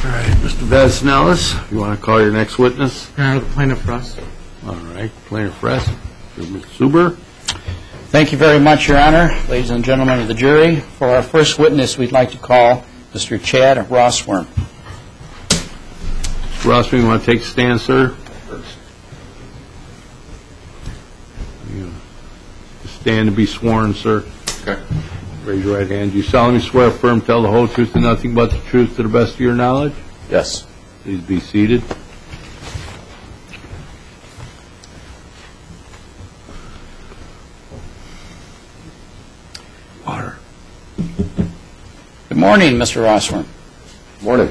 All right, Mr. Vasnellis, you want to call your next witness? The plaintiff, Russ. All right, plaintiff Russ. Mr. Suber. Thank you very much, Your Honor. Ladies and gentlemen of the jury, for our first witness, we'd like to call Mr. Chad Rossworm. Mr. Rossworm, you want to take a stand, sir? You stand to be sworn, sir. Okay. Raise your right hand. Do you solemnly swear, affirm, tell the whole truth and nothing but the truth to the best of your knowledge? Yes. Please be seated. Water. Good morning, Mr. Rossworm. Morning.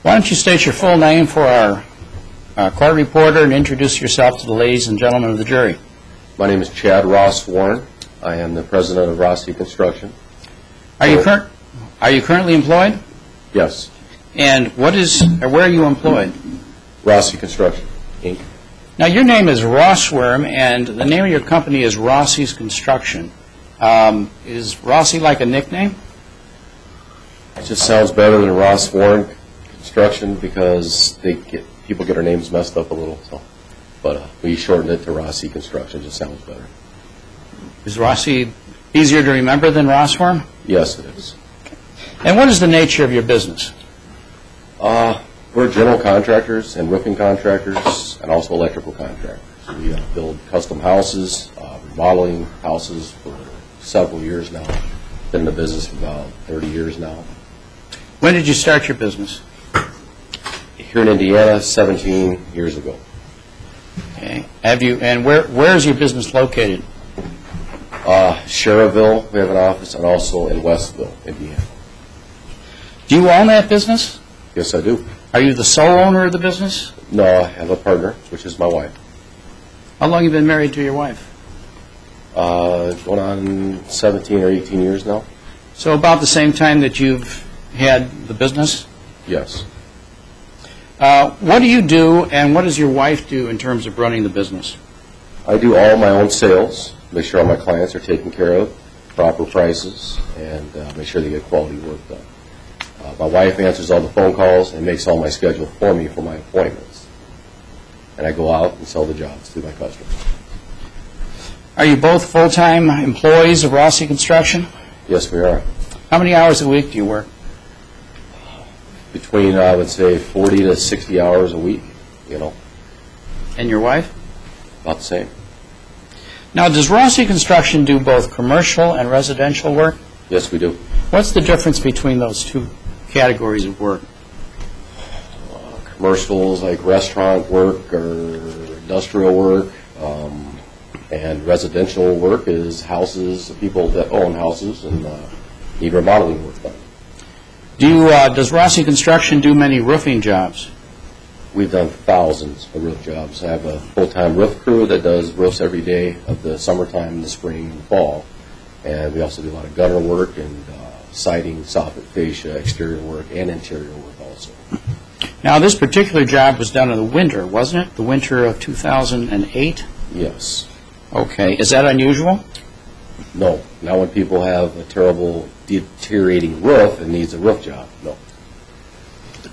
Why don't you state your full name for our court reporter and introduce yourself to the ladies and gentlemen of the jury. My name is Chad Rossworm. I am the president of Rossi Construction. Are you currently employed? Yes. And where are you employed? Rossi Construction, Inc. Now, your name is Rossworm, and the name of your company is Rossi's Construction. Is Rossi like a nickname? It just sounds better than Rossworm Construction because people get our names messed up a little. So, but we shortened it to Rossi Construction. It just sounds better. Is Rossi easier to remember than Rossworm? Yes, it is. And what is the nature of your business? We're general contractors and roofing contractors and also electrical contractors. We build custom houses, remodeling houses for several years now. Been in the business for about 30 years now. When did you start your business? Here in Indiana, 17 years ago. Okay. And where is your business located? Sherrville, we have an office, and also in Westville, Indiana. Do you own that business? Yes, I do. Are you the sole owner of the business? No, I have a partner, which is my wife. How long have you been married to your wife? Going on 17 or 18 years now. So about the same time that you've had the business? Yes. What do you do, and what does your wife do in terms of running the business? I do all my own sales, make sure all my clients are taken care of, proper prices, and make sure they get quality work done. My wife answers all the phone calls and makes all my schedule for me for my appointments. And I go out and sell the jobs to my customers. Are you both full-time employees of Rossi Construction? Yes, we are. How many hours a week do you work? Between, I would say, 40 to 60 hours a week, you know. And your wife? About the same. Now, does Rossi Construction do both commercial and residential work? Yes, we do. What's the difference between those two categories of work? Commercials like restaurant work or industrial work, and residential work is houses, people that own houses and need remodeling work done. Does Rossi Construction do many roofing jobs? We've done thousands of roof jobs. I have a full-time roof crew that does roofs every day of the summertime, the spring, and fall. And we also do a lot of gutter work and siding, soffit, fascia, exterior work, and interior work also. Now, this particular job was done in the winter, wasn't it? The winter of 2008? Yes. Okay. Is that unusual? No. Now when people have a terrible deteriorating roof and needs a roof job, no.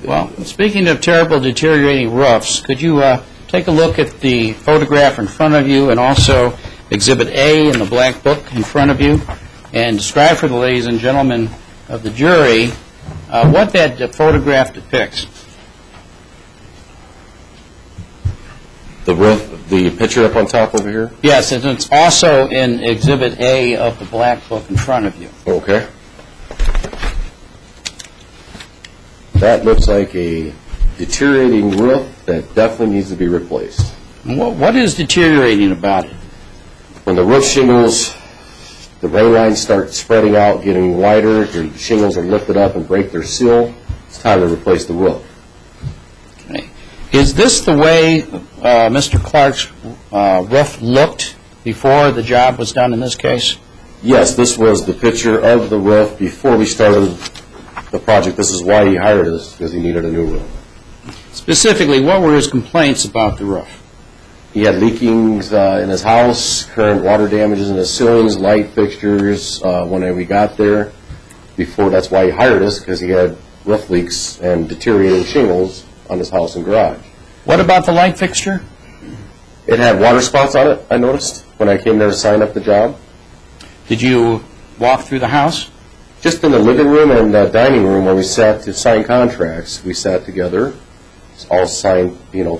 Well, speaking of terrible deteriorating roofs, could you take a look at the photograph in front of you and also Exhibit A in the black book in front of you and describe for the ladies and gentlemen of the jury what that photograph depicts? The roof, the picture up on top over here? Yes, and it's also in Exhibit A of the black book in front of you. Okay. That looks like a deteriorating roof that definitely needs to be replaced. What is deteriorating about it? When the roof shingles, the rain lines start spreading out, getting wider, the shingles are lifted up and break their seal, it's time to replace the roof. Okay. Is this the way Mr. Clark's roof looked before the job was done in this case? Yes, this was the picture of the roof before we started the project. This is why he hired us, because he needed a new roof. Specifically, what were his complaints about the roof? He had leakings in his house, current water damages in his ceilings, light fixtures when we got there. Before, that's why he hired us, because he had roof leaks and deteriorating shingles on his house and garage. What about the light fixture? It had water spots on it, I noticed, when I came there to sign up the job. Did you walk through the house? Just in the living room and dining room where we sat to sign contracts, we sat together, all signed,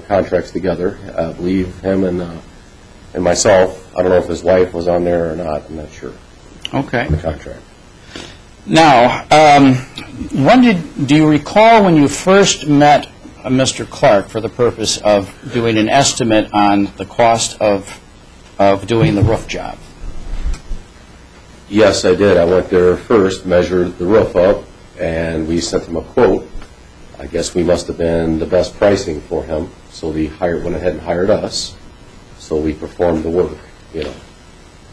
contracts together. I believe him and myself. I don't know if his wife was on there or not. I'm not sure. Okay. The contract. Now, do you recall when you first met Mr. Clark for the purpose of doing an estimate on the cost of doing the roof job? Yes, I did. I went there first, measured the roof up, and we sent him a quote. I guess we must have been the best pricing for him, so he went ahead and hired us. So we performed the work,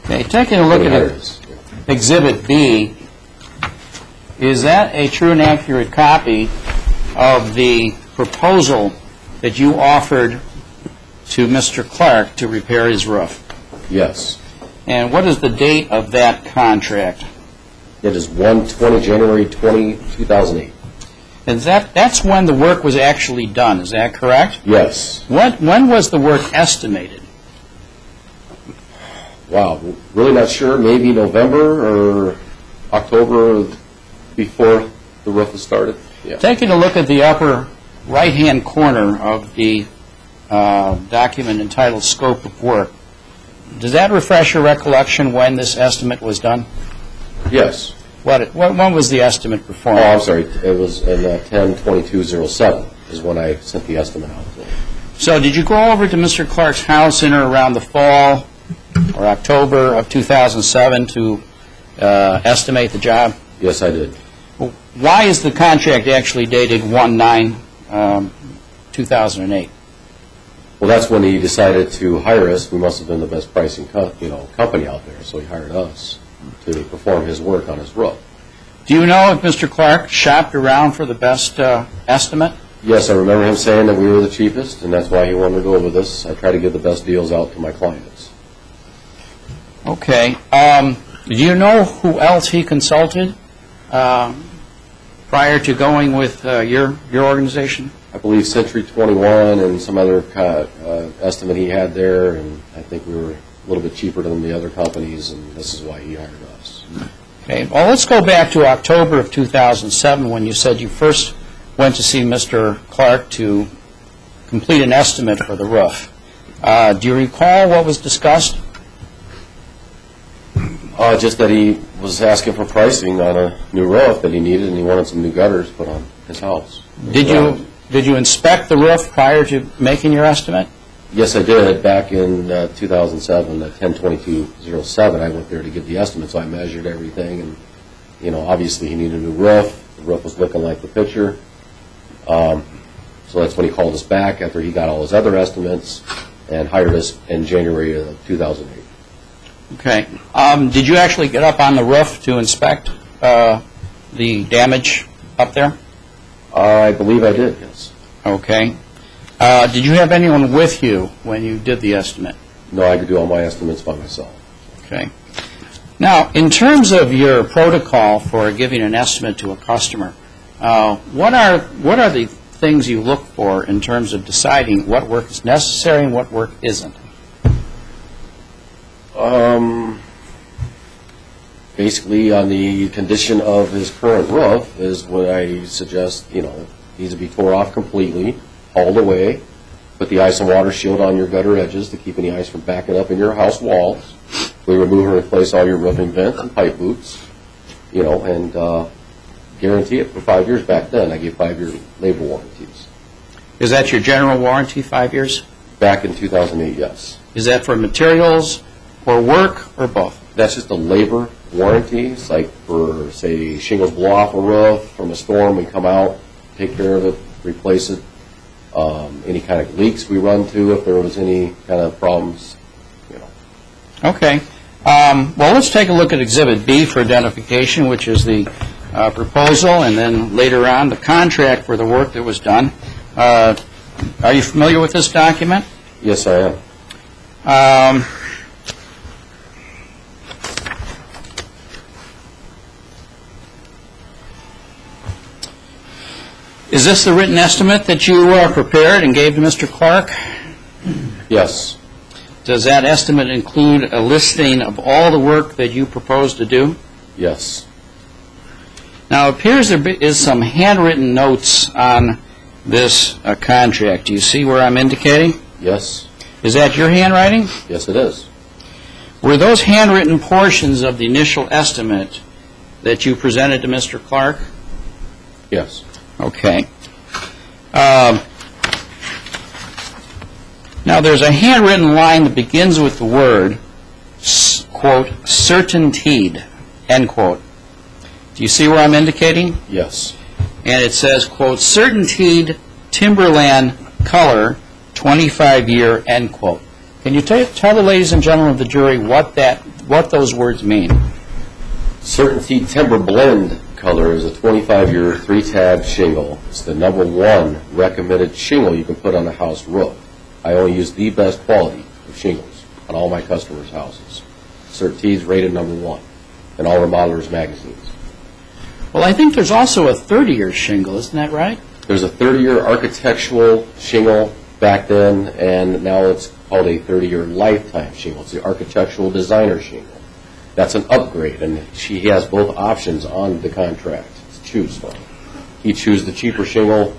Okay, taking a look at Exhibit B, is that a true and accurate copy of the proposal that you offered to Mr. Clark to repair his roof? Yes. And what is the date of that contract? It is January 20, 2008. And that's when the work was actually done, is that correct? Yes. When was the work estimated? Wow, really not sure. Maybe November or October before the roof was started. Yeah. Taking a look at the upper right-hand corner of the document entitled Scope of Work, does that refresh your recollection when this estimate was done? Yes. When was the estimate performed? Oh, I'm sorry. It was in 10/22/07 is when I sent the estimate out. So did you go over to Mr. Clark's house in or around the fall or October of 2007 to estimate the job? Yes, I did. Well, why is the contract actually dated 1/9/2008? Well, that's when he decided to hire us. We must have been the best pricing company out there, so he hired us to perform his work on his roof. Do you know if Mr. Clark shopped around for the best estimate? Yes, I remember him saying that we were the cheapest, and that's why he wanted to go with us. I try to give the best deals out to my clients. Okay. Do you know who else he consulted prior to going with your organization? I believe Century 21 and some other estimate he had there, and I think we were a little bit cheaper than the other companies, and this is why he hired us. Okay. Well, let's go back to October of 2007 when you said you first went to see Mr. Clark to complete an estimate for the roof. Do you recall what was discussed? Just that he was asking for pricing on a new roof that he needed, and he wanted some new gutters put on his house. Did you inspect the roof prior to making your estimate? Yes, I did. Back in 2007, 10/22/07, I went there to give the estimate, so I measured everything, and obviously he needed a new roof. The roof was looking like the picture. So that's when he called us back after he got all his other estimates and hired us in January of 2008. Okay. Did you actually get up on the roof to inspect the damage up there? I believe I did, yes. Okay. Did you have anyone with you when you did the estimate? No, I could do all my estimates by myself. Okay. Now, in terms of your protocol for giving an estimate to a customer, what are the things you look for in terms of deciding what work is necessary and what work isn't? Basically, on the condition of his current roof is what I suggest, needs to be tore off completely, hauled away, put the ice and water shield on your gutter edges to keep any ice from backing up in your house walls. We remove and replace all your roofing vents and pipe boots, and guarantee it for 5 years. Back then, I gave 5-year labor warranties. Is that your general warranty, 5 years? Back in 2008, yes. Is that for materials or work or both? That's just a labor warranty. It's like for, say, shingles blow off a roof from a storm, we come out, take care of it, replace it. Any kind of leaks we run to if there was any kind of problems, Okay. Well, let's take a look at Exhibit B for identification, which is the proposal, and then later on the contract for the work that was done. Are you familiar with this document? Yes, I am. Is this the written estimate that you prepared and gave to Mr. Clark? Yes. Does that estimate include a listing of all the work that you propose to do? Yes. Now, it appears there is some handwritten notes on this contract. Do you see where I'm indicating? Yes. Is that your handwriting? Yes, it is. Were those handwritten portions of the initial estimate that you presented to Mr. Clark? Yes. Okay. Now, there's a handwritten line that begins with the word, quote, certainteed, end quote. Do you see where I'm indicating? Yes. And it says, quote, certainteed timberland color, 25-year, end quote. Can you tell the ladies and gentlemen of the jury what those words mean? Certainty Timber Blend color is a 25-year 3-tab shingle. It's the #1 recommended shingle you can put on a house roof. I only use the best quality of shingles on all my customers' houses. Certainty is rated #1 in all Remodelers magazines. Well, I think there's also a 30-year shingle, isn't that right? There's a 30-year architectural shingle back then, and now it's called a 30-year lifetime shingle. It's the architectural designer shingle. That's an upgrade, and he has both options on the contract to choose from. He chose the cheaper shingle,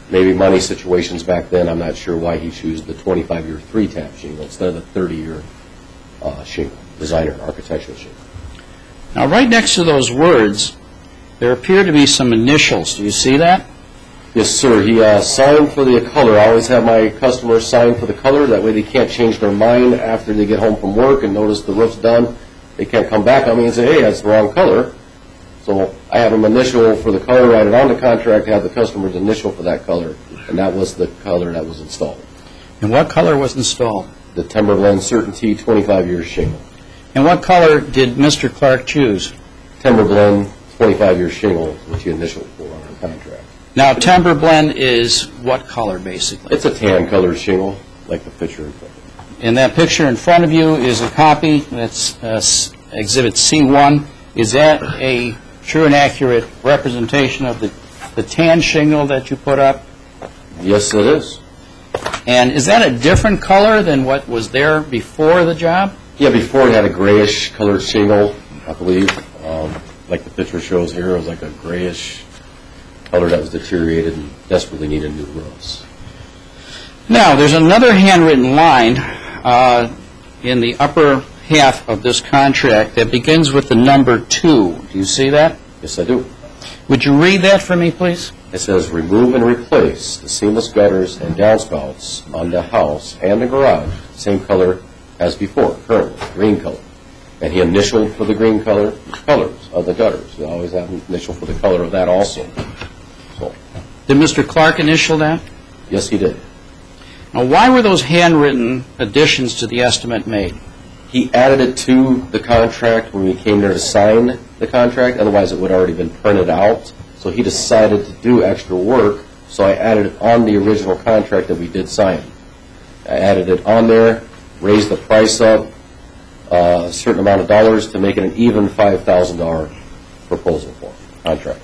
maybe money situations back then. I'm not sure why he chose the 25-year 3-tab shingle instead of the 30-year shingle, designer architectural shingle. Now, right next to those words, there appear to be some initials. Do you see that? Yes, sir. He signed for the color. I always have my customers sign for the color. That way they can't change their mind after they get home from work and notice the roof's done. They can't come back on me and say, hey, that's the wrong color. So I have them initial for the color, write it on the contract, have the customer's initial for that color, and that was the color that was installed. And what color was installed? The Timberland Certainty 25-year shingle. And what color did Mr. Clark choose? Timberland 25-year shingle, which he initialed for on the contract. Now, Timber Blend is what color, basically? It's a tan-colored shingle, like the picture in front of you. And that picture in front of you is a copy. That's Exhibit C1. Is that a true and accurate representation of the tan shingle that you put up? Yes, it is. And is that a different color than what was there before the job? Yeah, before it had a grayish colored shingle, I believe. Like the picture shows here, it was like a grayish color that was deteriorated and desperately needed new roofs. Now, there's another handwritten line in the upper half of this contract that begins with the number 2. Do you see that? Yes, I do. Would you read that for me, please? It says, remove and replace the seamless gutters and downspouts on the house and the garage, same color as before, currently, green color. And he initialed for the green colors of the gutters. You always have an initial for the color of that also. So, Did Mr. Clark initial that? yes, he did. Now, why were those handwritten additions to the estimate made? He added it to the contract when we came there to sign the contract. Otherwise, it would have already been printed out. So he decided to do extra work, so I added it on the original contract that we did sign. I added it on there, raised the price up a certain amount of dollars to make it an even $5,000 proposal for contract.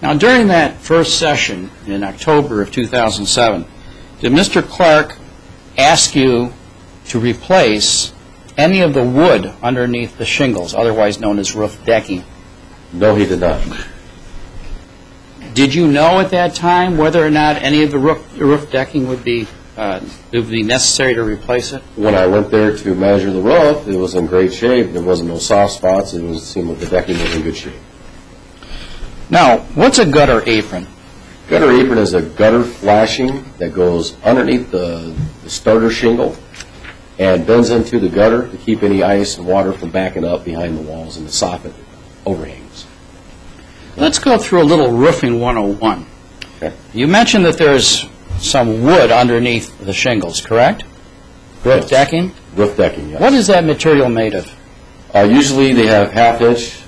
Now, during that first session in October of 2007, did Mr. Clark ask you to replace any of the wood underneath the shingles, otherwise known as roof decking? No, he did not. Did you know at that time whether or not any of the roof decking would be necessary to replace it? When I went there to measure the roof, it was in great shape. There wasn't no soft spots. It seemed like the decking was in good shape. Now, what's a gutter apron? Gutter apron is a gutter flashing that goes underneath the starter shingle and bends into the gutter to keep any ice and water from backing up behind the walls and the soffit overhangs. Let's go through a little roofing 101. Okay. You mentioned that there's some wood underneath the shingles, correct? Roof Yes. decking? Roof decking, yes. What is that material made of? Usually they have half-inch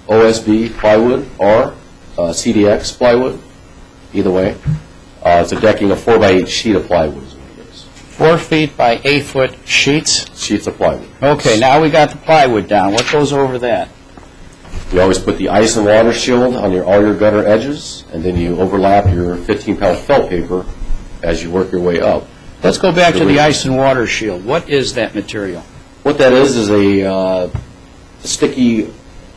OSB plywood or CDX plywood, either way. It's a decking, a 4x8 sheet of plywood is what it is. 4 feet by 8 foot sheets? Sheets of plywood. Okay, now we got the plywood down. What goes over that? You always put the ice and water shield on all your gutter edges, and then you overlap your 15-pound felt paper as you work your way up. Let's go back to the ice and water shield. What is that material? What that is a sticky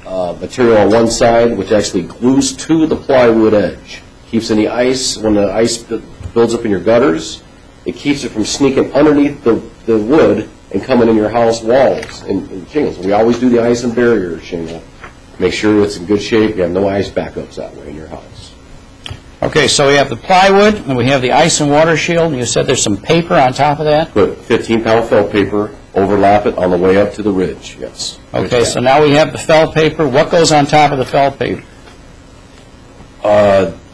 material on one side, which actually glues to the plywood edge. Keeps any ice, when the ice builds up in your gutters, it keeps it from sneaking underneath the wood and coming in your house walls and shingles. We always do the ice and barrier shingle. Make sure it's in good shape. You have no ice backups that way in your house. Okay, so we have the plywood, and we have the ice and water shield, and you said there's some paper on top of that? Put 15-pound felt paper, overlap it on the way up to the ridge, yes. Okay, so now we have the felt paper. What goes on top of the felt paper?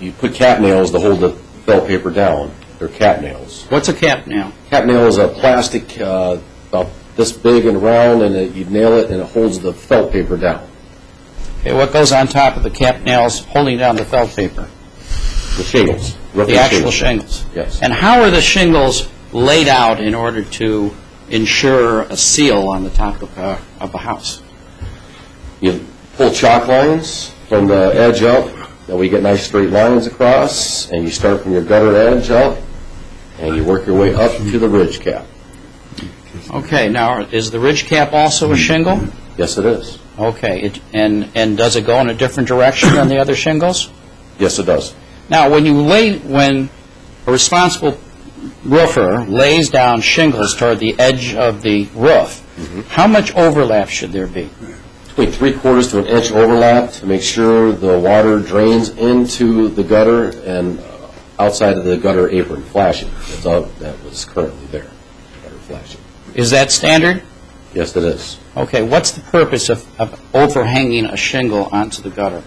You put cap nails to hold the felt paper down. They're cap nails. What's a cap nail? Cap nail is a plastic about this big and round, and you nail it, and it holds the felt paper down. Okay, what goes on top of the cap nails holding down the felt paper? The shingles. The actual shingles. Yes. And how are the shingles laid out in order to ensure a seal on the top of a house? You pull chalk lines from the edge up, that we get nice straight lines across, and you start from your gutter edge up, and you work your way up to the ridge cap. Okay, now is the ridge cap also a shingle? Yes, it is. Okay, and does it go in a different direction than the other shingles? Yes, it does. Now, when a responsible roofer lays down shingles toward the edge of the roof, how much overlap should there be? Between 3/4 to an inch overlap to make sure the water drains into the gutter and outside of the gutter apron, flashing. That's all that was currently there, gutter flashing. Is that standard? Yes, it is. Okay, what's the purpose of overhanging a shingle onto the gutter?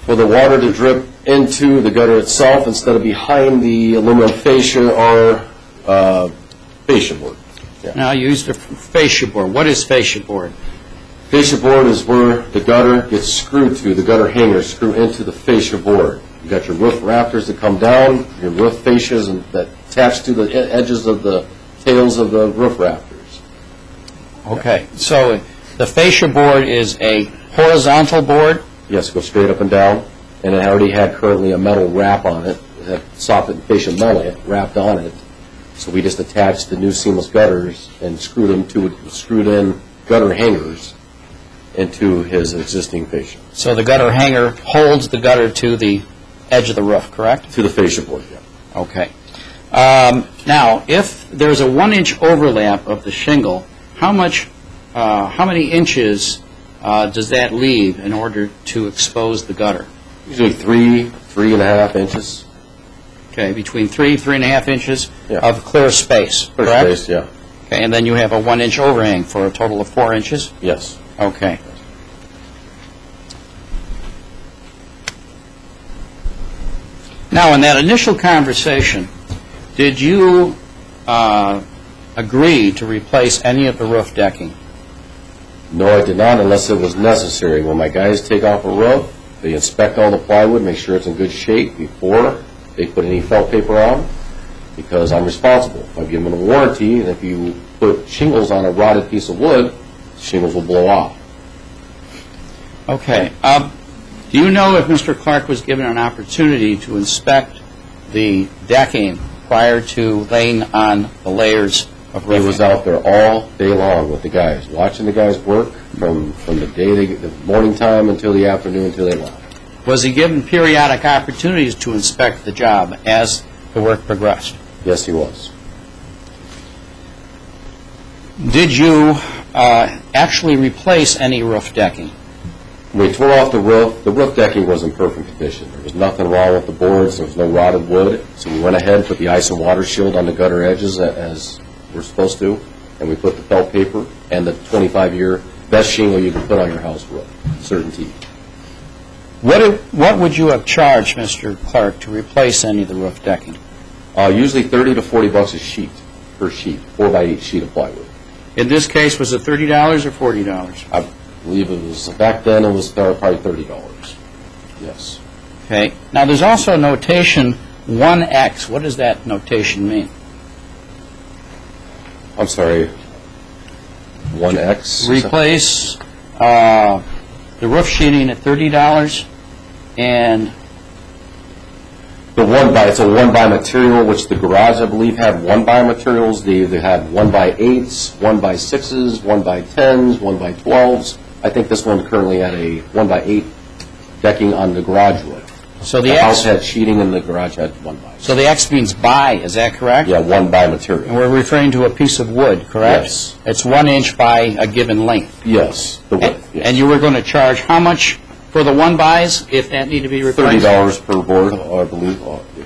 For the water to drip into the gutter itself instead of behind the aluminum fascia or fascia board. Yeah. Now, you used a fascia board. What is fascia board? Fascia board is where the gutter gets screwed to. The gutter hangers screw into the fascia board. You got your roof rafters that come down, your roof fascias that attach to the edges of the tails of the roof rafters. Okay, so the fascia board is a horizontal board? Yes, go straight up and down, and it already had currently a metal wrap on it. It had soffit fascia metal wrapped on it. So we just attached the new seamless gutters and screwed in gutter hangers into his existing fascia. So the gutter hanger holds the gutter to the edge of the roof, correct? To the fascia board, yeah. Okay. Now, if there's a 1-inch overlap of the shingle, how many inches does that leave in order to expose the gutter? Usually 3.5 inches. Okay, between 3.5 inches Yeah. of clear space, Clear correct? space, yeah. Okay, and then you have a 1-inch overhang for a total of 4 inches? Yes. Okay. Now, in that initial conversation, did you agree to replace any of the roof decking? No, I did not unless it was necessary. When my guys take off a roof, they inspect all the plywood, make sure it's in good shape before they put any felt paper on, because I'm responsible. If I give them a warranty, and if you put shingles on a rotted piece of wood, shingles will blow off. Okay. Do you know if Mr. Clark was given an opportunity to inspect the decking prior to laying on the layers of He roofing? was out there all day long with the guys, watching the guys work from the morning time until the afternoon until they left. Was he given periodic opportunities to inspect the job as the work progressed? Yes, he was. Did you actually replace any roof decking? When we tore off the roof decking was in perfect condition. There was nothing wrong with the boards. There was no rotted wood. So we went ahead and put the ice and water shield on the gutter edges as we're supposed to, and we put the felt paper and the 25-year best shingle you can put on your house roof, Certainty. What would you have charged, Mr. Clark, to replace any of the roof decking? Usually $30 to $40 a sheet, per sheet, 4x8 sheet of plywood. In this case, was it $30 or $40? I believe it was, back then it was probably $30. Yes. Okay. Now, there's also a notation 1X. What does that notation mean? I'm sorry, 1X? Replace the roof sheeting at $30, and It's a 1x material, which the garage, I believe, had 1x materials. They had 1x8s, 1x6s, 1x10s, 1x12s. I think this one currently had a 1x8 decking on the garage wood. so The house had sheeting and the garage had 1x. So the X means by, is that correct? Yeah, 1x And material. we're referring to a piece of wood, correct? Yes. It's 1 inch by a given length. Yes, the wood, yes. And you were going to charge how much for the 1x's if that need to be replaced? $30 per board, I believe. Oh, yeah.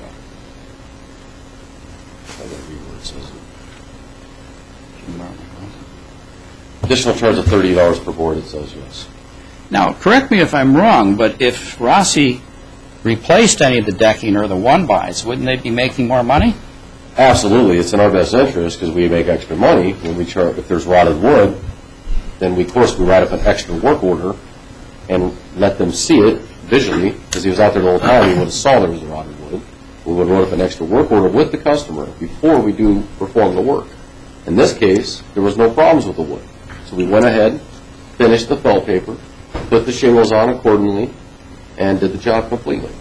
I gotta read where it says it. Additional charge of $30 per board, it says, yes. Now, correct me if I'm wrong, but if Rossi replaced any of the decking or the 1x's, wouldn't they be making more money? Absolutely, it's in our best interest because we make extra money when we charge. If there's rotted wood, then we, of course, we write up an extra work order and let them see it visually, because he was out there the whole time. He would have saw there was a rotted wood. We would write up an extra work order with the customer before we do perform the work. In this case, there was no problems with the wood, so we went ahead, finished the felt paper, put the shingles on accordingly, and did the job completely.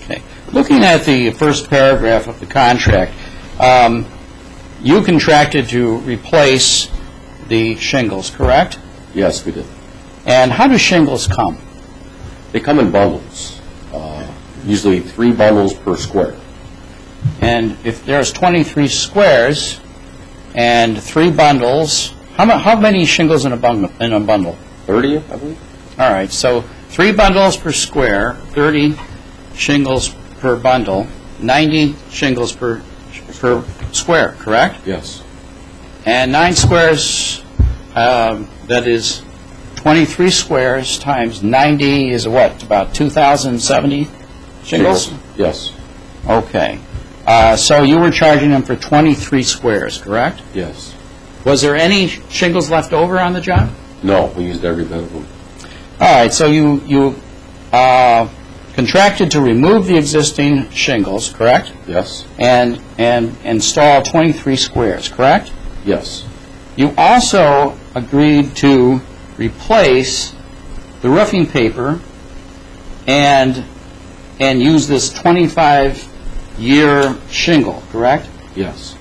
Okay. Looking at the first paragraph of the contract, you contracted to replace the shingles, correct? Yes, we did. And how do shingles come? They come in bundles, usually 3 bundles per square. And if there's 23 squares and 3 bundles, how many shingles in a bundle? 30, I believe. All right, so 3 bundles per square, 30 shingles per bundle, 90 shingles per square, correct? Yes. And 9 squares, that is 23 squares times 90 is what, about 2,070 shingles? Yes. Okay. So you were charging them for 23 squares, correct? Yes. Was there any shingles left over on the job? No, we used every bit of them. All right, so you contracted to remove the existing shingles, correct? Yes. And install 23 squares, correct? Yes. You also agreed to replace the roofing paper and use this 25-year shingle, correct? Yes.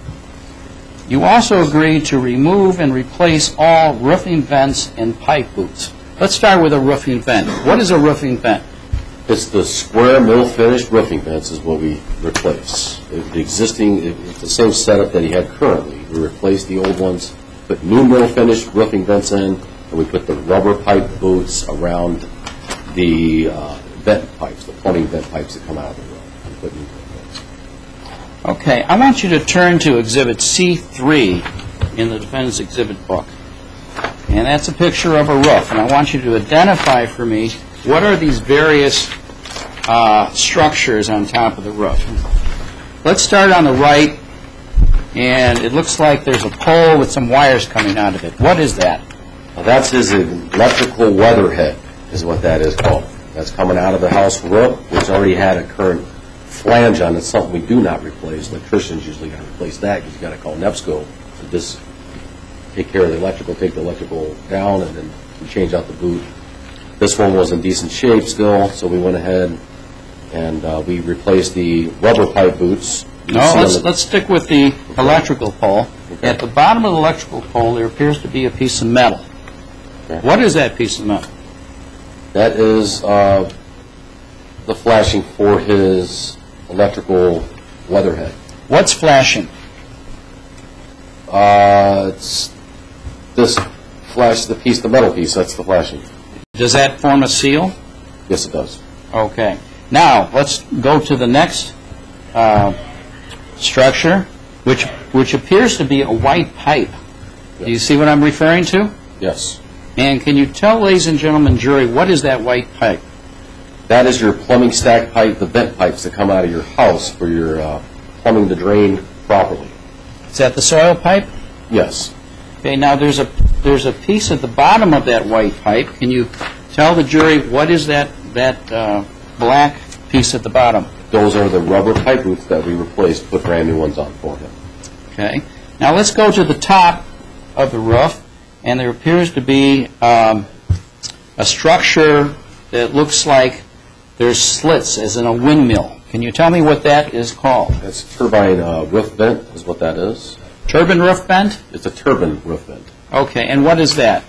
You also agreed to remove and replace all roofing vents and pipe boots. Let's start with a roofing vent. What is a roofing vent? It's the square mill finished roofing vents is what we replace. The existing, it's the same setup that he had currently. We replaced the old ones, put new mill finished roofing vents in, and we put the rubber pipe boots around the vent pipes, the plumbing vent pipes that come out of the roof. And put new vents. Okay, I want you to turn to Exhibit C3 in the Defendant's Exhibit book. And that's a picture of a roof. And I want you to identify for me what are these various structures on top of the roof. Let's start on the right, and it looks like there's a pole with some wires coming out of it. What is that? Now, that's his electrical weatherhead, is what that is called. That's coming out of the house roof, which already had a current flange on it, something we do not replace. Electricians usually got to replace that because you got to call NEPSCO to just take care of the electrical, take the electrical down, and then we change out the boot. This one was in decent shape still, so we went ahead and we replaced the rubber pipe boots. No, let's stick with the electrical pole. Okay. At the bottom of the electrical pole, there appears to be a piece of metal. Okay. What is that piece of metal? That is the flashing for his electrical weatherhead. What's flashing? It's this flash, the piece, the metal piece, that's the flashing. Does that form a seal? Yes, it does. Okay. Now, let's go to the next structure, which appears to be a white pipe. Do you see what I'm referring to? Yes. And can you tell, ladies and gentlemen, jury, what is that white pipe? That is your plumbing stack pipe, the vent pipes that come out of your house for your plumbing to drain properly. Is that the soil pipe? Yes. Okay, now there's a piece at the bottom of that white pipe. Can you tell the jury what is that black piece at the bottom? Those are the rubber pipe boots that we replaced, put brand new ones on for him. Okay. Now let's go to the top of the roof, and there appears to be a structure that looks like there's slits, as in a windmill. Can you tell me what that is called? That's turbine roof vent is what that is. Turbine roof vent? It's a turbine roof vent. Okay, and what is that?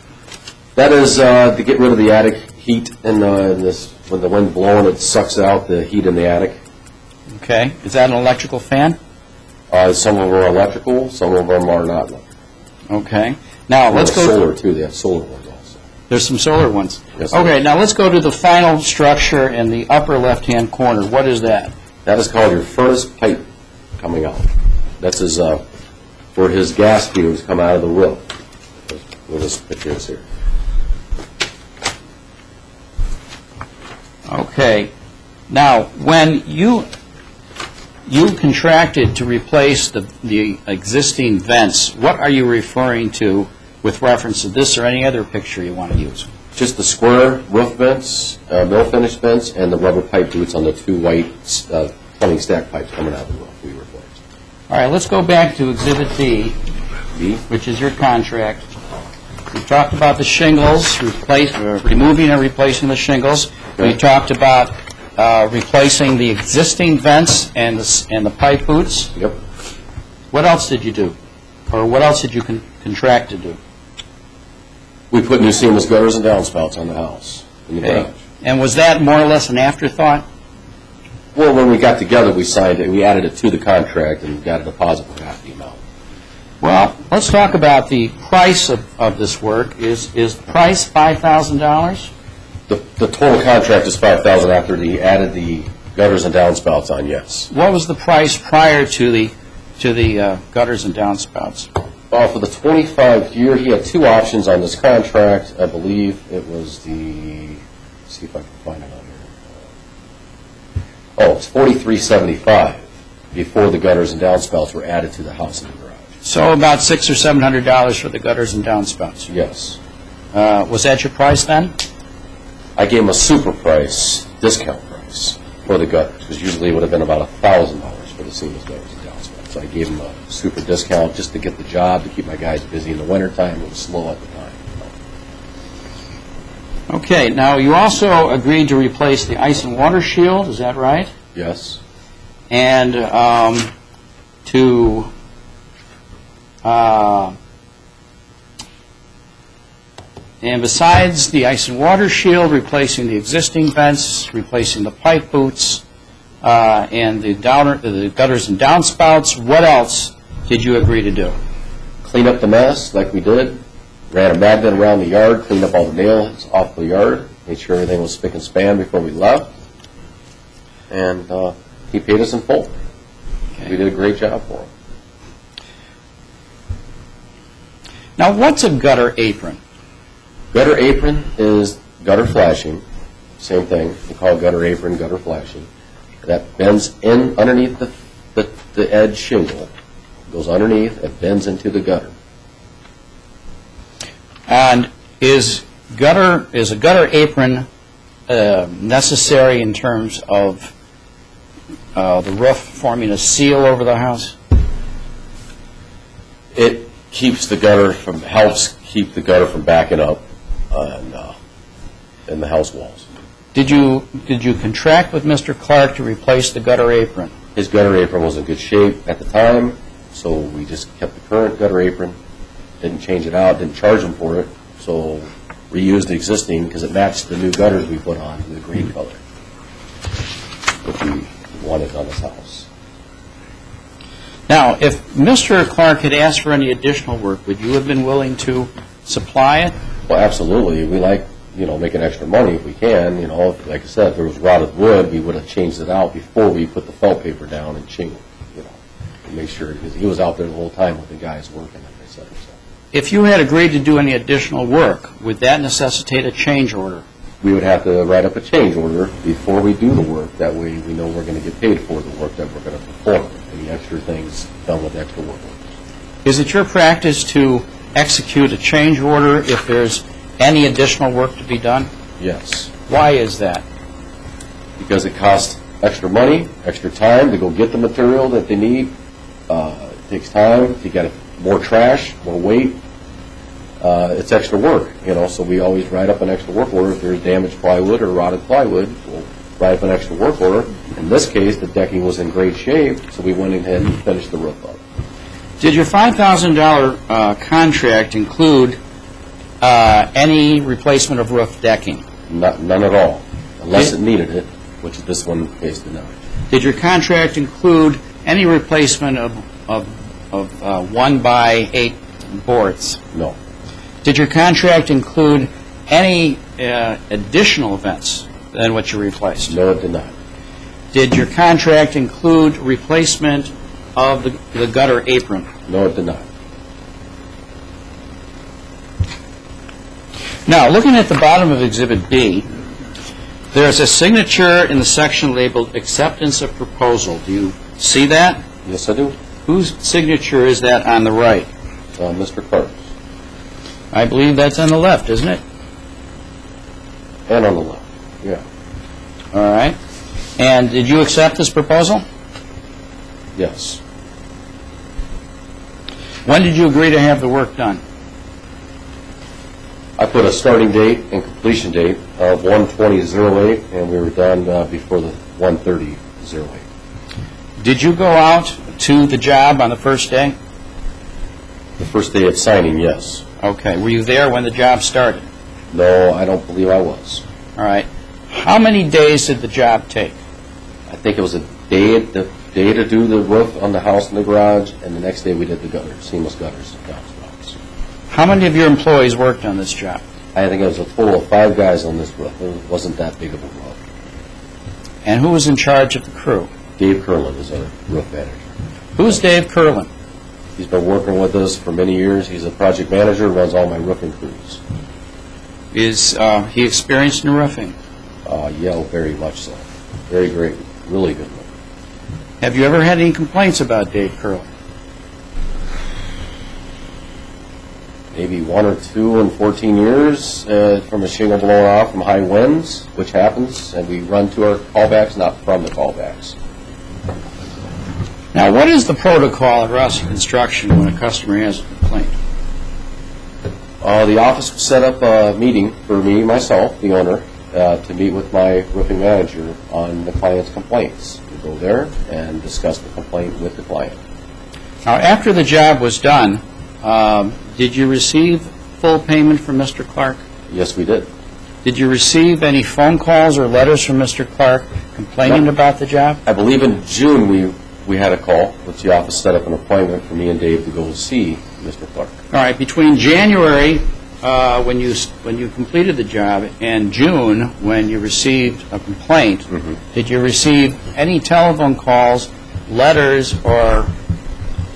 That is to get rid of the attic heat in this. When the wind's blowing, it sucks out the heat in the attic. Okay, is that an electrical fan? Some of them are electrical, some of them are not. Okay, now let's go. Solar too. They have solar ones also. There's some solar ones. Yes, okay, now let's go to the final structure in the upper left-hand corner. What is that? That is called your furnace pipe coming out. That's his where his gas fumes come out of the roof. Where this picture is here. Okay. Now, when you contracted to replace the existing vents, what are you referring to with reference to this or any other picture you want to use? Just the square roof vents, mill finish vents, and the rubber pipe boots on the two white plumbing stack pipes coming out of the roof we replaced. All right, let's go back to Exhibit B, which is your contract. We talked about the shingles, removing and replacing the shingles. Okay. We talked about replacing the existing vents and the pipe boots. Yep. What else did you do? Or what else did you contract to do? We put new seamless gutters and downspouts on the house in the garage. And was that more or less an afterthought? Well, when we got together, we signed it. We added it to the contract and got a deposit for half the amount. Well, let's talk about the price of this work. Is the price $5,000? The total contract is $5,000 after he added the gutters and downspouts on. Yes. What was the price prior to the gutters and downspouts? For the 25-year, he had two options on this contract. I believe it was the. Let's see if I can find it on here. Oh, it's $43.75 before the gutters and downspouts were added to the house and the garage. So about $600 or $700 for the gutters and downspouts. Yes. Was that your price then? I gave him a super price, discount price for the gutters, because usually it would have been about $1,000 for the seamless gutters and downspouts. So I gave him a super discount just to get the job, to keep my guys busy in the wintertime. It was slow at the time. Okay, now you also agreed to replace the ice and water shield, is that right? Yes. And and besides the ice and water shield, replacing the existing vents, replacing the pipe boots, and the gutters and downspouts, what else did you agree to do? Clean up the mess like we did. Ran a magnet around the yard, cleaned up all the nails off the yard, made sure everything was spick and span before we left. And he paid us in full. Okay. We did a great job for him. Now, what's a gutter apron? Gutter apron is gutter flashing. Same thing. We call gutter apron gutter flashing. That bends in underneath the edge shingle. Goes underneath and bends into the gutter. And is a gutter apron necessary in terms of the roof forming a seal over the house? It keeps the gutter from, helps keep the gutter from backing up in the house walls. Did you contract with Mr. Clark to replace the gutter apron? His gutter apron was in good shape at the time, so we just kept the current gutter apron, didn't change it out, didn't charge him for it, so reused the existing because it matched the new gutters we put on, the green color, which we wanted on this house. Now, if Mr. Clark had asked for any additional work, would you have been willing to supply it? Well, absolutely. We like, making extra money if we can. Like I said, if there was rotted wood, we would have changed it out before we put the felt paper down and shingle, to make sure, because he was out there the whole time with the guys working, like I said. So. If you had agreed to do any additional work, would that necessitate a change order? We would have to write up a change order before we do the work. That way we know we're going to get paid for the work that we're going to perform. Any extra things done with extra work orders. Is it your practice to execute a change order if there's any additional work to be done? Yes. Why is that? Because it costs extra money, extra time to go get the material that they need. It takes time to get more trash, more weight. it's extra work, so we always write up an extra work order. If there's damaged plywood or rotted plywood, we'll write up an extra work order. In this case, the decking was in great shape, so we went ahead and finished the roof up. Did your $5,000 contract include any replacement of roof decking? None at all, unless it needed it, which this one case did not. Did your contract include any replacement of 1x8 boards? No. Did your contract include any additional events than what you replaced? No, it did not. Did your contract include replacement of the gutter apron? No, it did not. Now, looking at the bottom of Exhibit B, there's a signature in the section labeled Acceptance of Proposal. Do you see that? Yes, I do. Whose signature is that on the right? Mr. Clark's. I believe that's on the left, isn't it? And on the left, yeah. All right. And did you accept this proposal? Yes. When did you agree to have the work done? I put a starting date and completion date of 1/20/08, and we were done before the 1/30/08. Did you go out to the job on the first day? The first day of signing, yes. Okay. Were you there when the job started? No, I don't believe I was. All right. How many days did the job take? I think it was a day to do the roof on the house and the garage, and the next day we did the gutters, seamless gutters and downspouts. How many of your employees worked on this job? I think it was a total of 5 guys on this roof. It wasn't that big of a roof. And who was in charge of the crew? Dave Curlin is our roof manager. Who's Dave Curlin? He's been working with us for many years. He's a project manager, runs all my roofing crews. Is he experienced in roofing? Yeah, very much so. Very great, really good one. Have you ever had any complaints about Dave Curlin? Maybe 1 or 2 in 14 years from a shingle blowing off from high winds, which happens, and we run to our callbacks, not from the callbacks. Now, what is the protocol at Rossi Construction when a customer has a complaint? The office set up a meeting for me, myself, the owner, to meet with my roofing manager on the client's complaints. We go there and discuss the complaint with the client. Now, after the job was done, did you receive full payment from Mr. Clark? Yes, we did. Did you receive any phone calls or letters from Mr. Clark complaining about the job? I believe in June we had a call, which the office set up an appointment for me and Dave to go see Mr. Clark. All right. Between January, when you completed the job, and June, when you received a complaint, did you receive any telephone calls, letters, or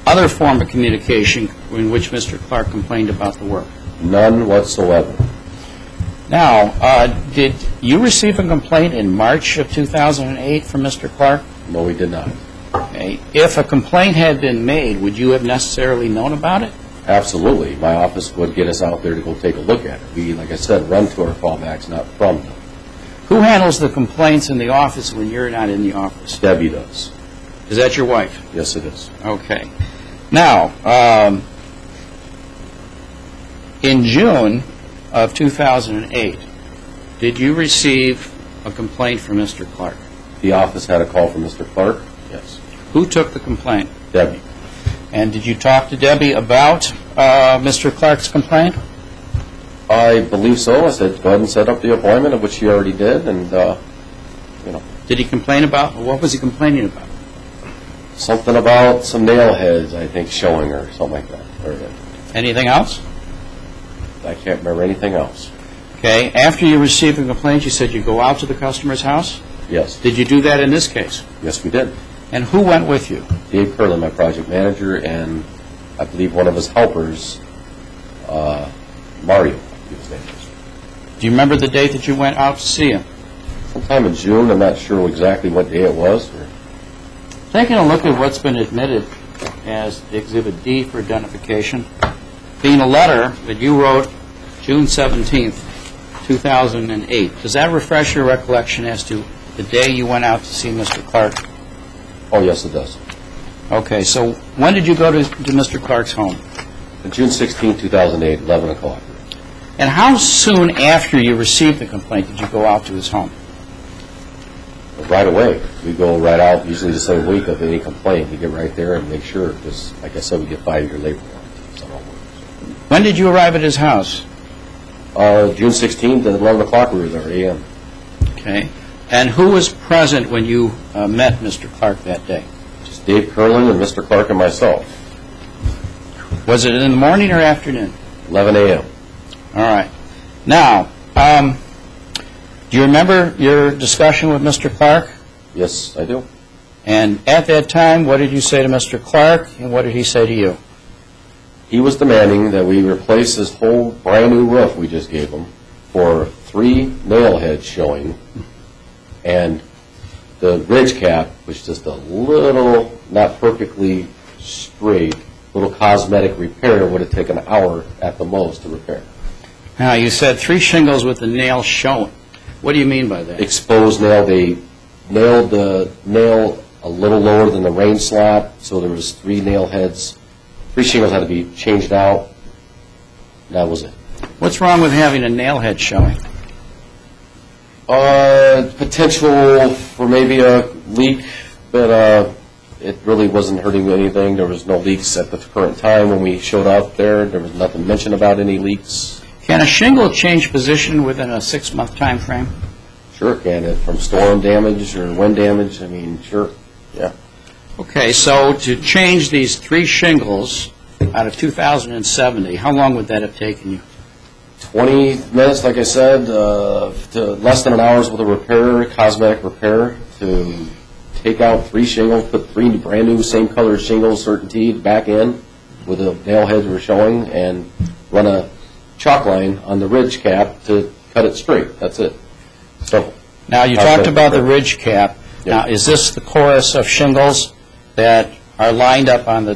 other form of communication in which Mr. Clark complained about the work? None whatsoever. Now, did you receive a complaint in March of 2008 from Mr. Clark? No, we did not. Okay. If a complaint had been made, would you have necessarily known about it? Absolutely. My office would get us out there to go take a look at it. We, like I said, run to our callbacks, not from them. Who handles the complaints in the office when you're not in the office? Debbie does. Is that your wife? Yes, it is. Okay. Now, in June of 2008, did you receive a complaint from Mr. Clark? The office had a call from Mr. Clark. Yes. Who took the complaint? Debbie. And did you talk to Debbie about Mr. Clark's complaint? I believe so. I said, go ahead and set up the appointment, of which he already did, and, Did he complain about, what was he complaining about? something about some nail heads, I think, showing or something like that. Or, Anything else? I can't remember anything else. Okay. After you received a complaint, you said you go out to the customer's house? Yes. Did you do that in this case? Yes, we did. And who went with you? Dave Curlin, my project manager, and I believe one of his helpers, Mario, his name is. Do you remember the date that you went out to see him? Sometime in June. I'm not sure exactly what day it was. Taking a look at what's been admitted as Exhibit D for identification, being a letter that you wrote June 17th, 2008. Does that refresh your recollection as to the day you went out to see Mr. Clark? Oh, yes, it does. Okay, so when did you go to Mr. Clark's home? June 16, 2008, 11 o'clock. And how soon after you received the complaint did you go out to his home? Right away. We go right out, usually the same week of any complaint. We get right there and make sure, because, like I said, we get 5-year labor warranty. So, When did you arrive at his house? June 16th at 11 o'clock, we were there, a.m. Okay. And who was present when you met Mr. Clark that day? Just Dave Curlin and Mr. Clark and myself. Was it in the morning or afternoon? 11 a.m. All right. Now, do you remember your discussion with Mr. Clark? Yes, I do. And at that time, what did you say to Mr. Clark, and what did he say to you? He was demanding that we replace this whole brand-new roof we just gave him for 3 nail heads showing, and the ridge cap was just a little, not perfectly straight, little cosmetic repair would have taken an hour at the most to repair. Now, you said 3 shingles with the nail showing. What do you mean by that? Exposed nail, they nailed the nail a little lower than the rain slot, so there was 3 nail heads. 3 shingles had to be changed out. That was it. What's wrong with having a nail head showing? Potential for maybe a leak, but it really wasn't hurting anything. There was no leaks at the current time when we showed up there. There was nothing mentioned about any leaks. Can a shingle change position within a 6-month time frame? Sure it can. From storm damage or wind damage, I mean, sure, yeah. Okay, so to change these 3 shingles out of 2,070, how long would that have taken you? 20 minutes, like I said, to less than an hour's worth of repair, cosmetic repair, to take out 3 shingles, put 3 brand new same color shingles, certainty, back in with the nail heads we're showing, and run a chalk line on the ridge cap to cut it straight. That's it. So now, you talked about the ridge cap. Yep. Now, is this the chorus of shingles that are lined up on the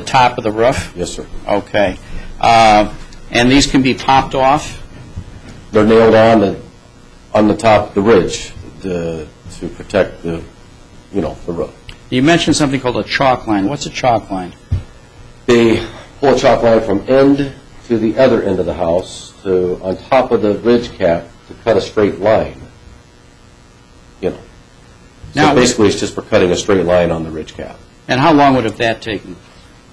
top of the roof? Yes, sir. Okay. And these can be popped off? They're nailed on the top of the ridge to protect the roof. You mentioned something called a chalk line. What's a chalk line? They pull a chalk line from end to the other end of the house on top of the ridge cap to cut a straight line. Now, So basically, it's just for cutting a straight line on the ridge cap. And how long would have that taken?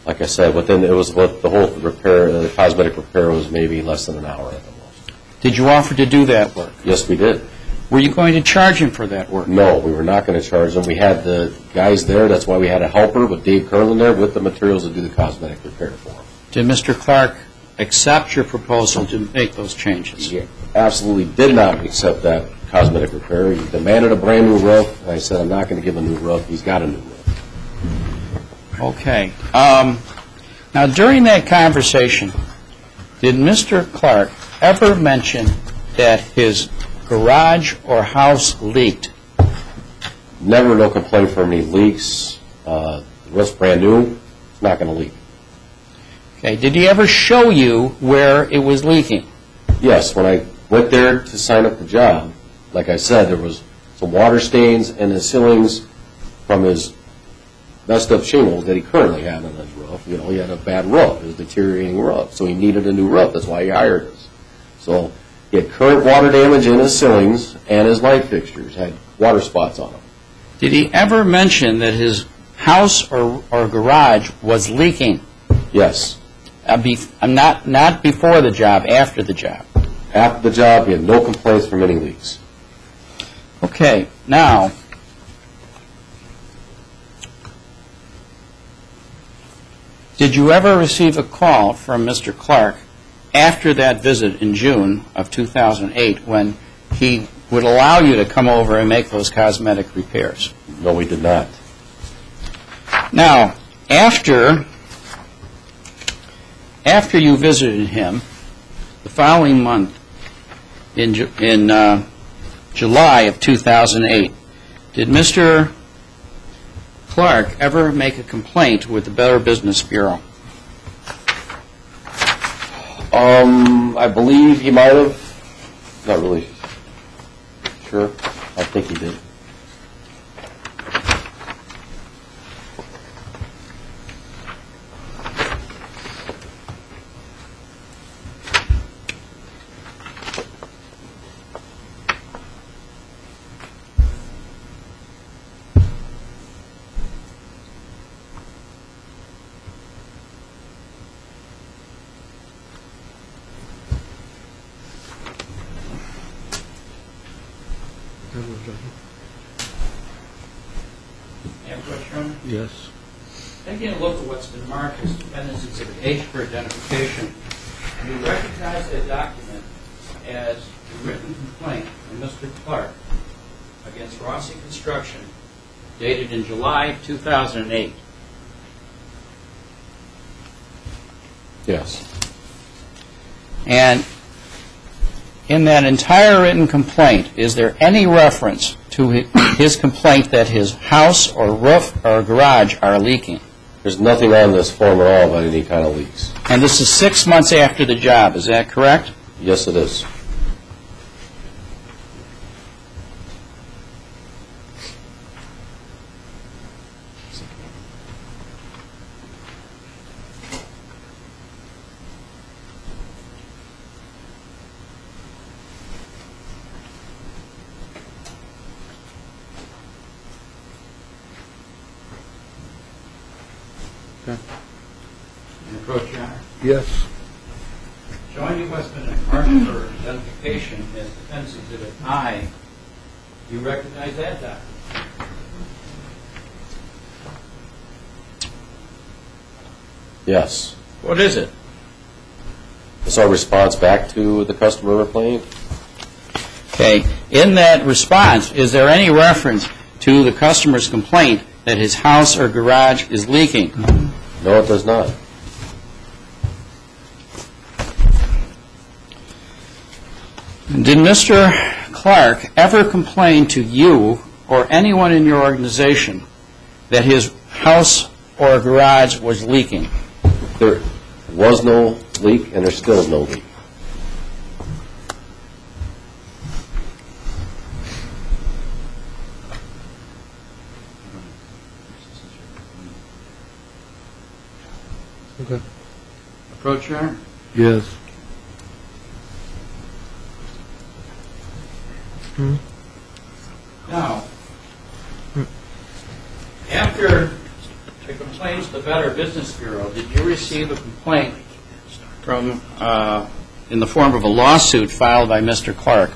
Like I said, the whole repair, the cosmetic repair was maybe less than an hour at the most. Did you offer to do that work? Yes, we did. Were you going to charge him for that work? No, we were not going to charge them. We had the guys there. That's why we had a helper with Dave Curlin there with the materials to do the cosmetic repair for him. Did Mr. Clark accept your proposal to make those changes? He absolutely did not accept that cosmetic repair. He demanded a brand new roof. And I said, I'm not going to give him a new roof. He's got a new roof. Okay. Now, during that conversation, did Mr. Clark ever mention that his garage or house leaked? Never no complaint from any leaks. The roof's brand new. It's not going to leak. Okay. Did he ever show you where it was leaking? Yes, when I went there to sign up the job, like I said, there was some water stains in the ceilings from his messed up shingles that he currently had on his roof. He had a bad roof, it was a deteriorating roof, so he needed a new roof. That's why he hired us. So he had current water damage in his ceilings, and his light fixtures had water spots on them. Did he ever mention that his house or garage was leaking? Yes. Not before the job, after the job. After the job, he had no complaints from any leaks. Okay, now, did you ever receive a call from Mr. Clark after that visit in June of 2008 when he would allow you to come over and make those cosmetic repairs? No, we did not. Now, after you visited him, the following month, in July of 2008, did Mr. Clark ever make a complaint with the Better Business Bureau? I believe he might have. Not really sure. I think he did. Madam Clerk Sherman? Yes. Taking a look at what's been marked as Defendant's Exhibit H for identification, do you recognize that document as the written complaint from Mr. Clark against Rossi Construction dated in July 2008? Yes. And in that entire written complaint, is there any reference to his complaint that his house or roof or garage are leaking? There's nothing on this form at all about any kind of leaks. And this is 6 months after the job, is that correct? Yes, it is. Approach, Your Honor. Yes. Showing you what's been marked for identification as Defense Exhibit I, do you recognize that document? Yes. What is it? It's our response back to the customer complaint. Okay. In that response, is there any reference to the customer's complaint that his house or garage is leaking? No, it does not. Did Mr. Clark ever complain to you or anyone in your organization that his house or garage was leaking? There was no leak, and there still is no leak. Okay. Approach, Your Honor. Yes. Now, after the complaints to the Better Business Bureau, did you receive a complaint from, in the form of a lawsuit filed by Mr. Clark?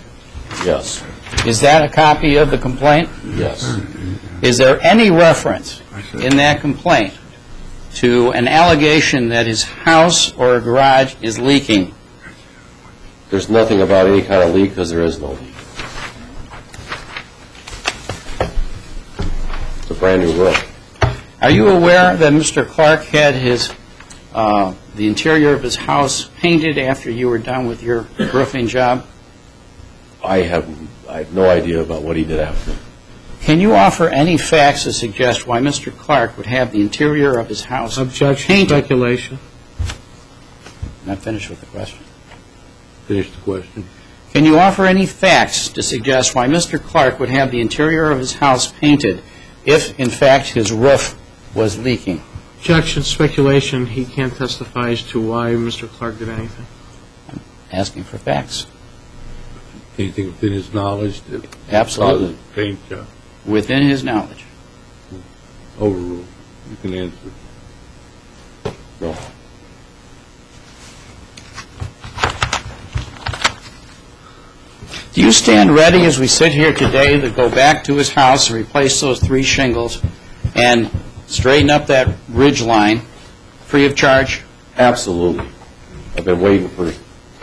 Yes. Is that a copy of the complaint? Yes. Is there any reference in that complaint to an allegation that his house or garage is leaking? There's nothing about any kind of leak because there is no leak. It's a brand new roof. Are you aware that Mr. Clark had his, the interior of his house painted after you were done with your roofing job? I have no idea about what he did after. Can you offer any facts to suggest why Mr. Clark would have the interior of his house Objection, painted? speculation. Not finished with the question. Finish the question. Can you offer any facts to suggest why Mr. Clark would have the interior of his house painted if, in fact, his roof was leaking? Objection, speculation. He can't testify as to why Mr. Clark did anything. I'm asking for facts. Anything within his knowledge? That Absolutely. caused paint job? Within his knowledge. Overruled. You can answer. No. Do you stand ready as we sit here today to go back to his house and replace those 3 shingles and straighten up that ridge line free of charge? Absolutely. I've been waiting for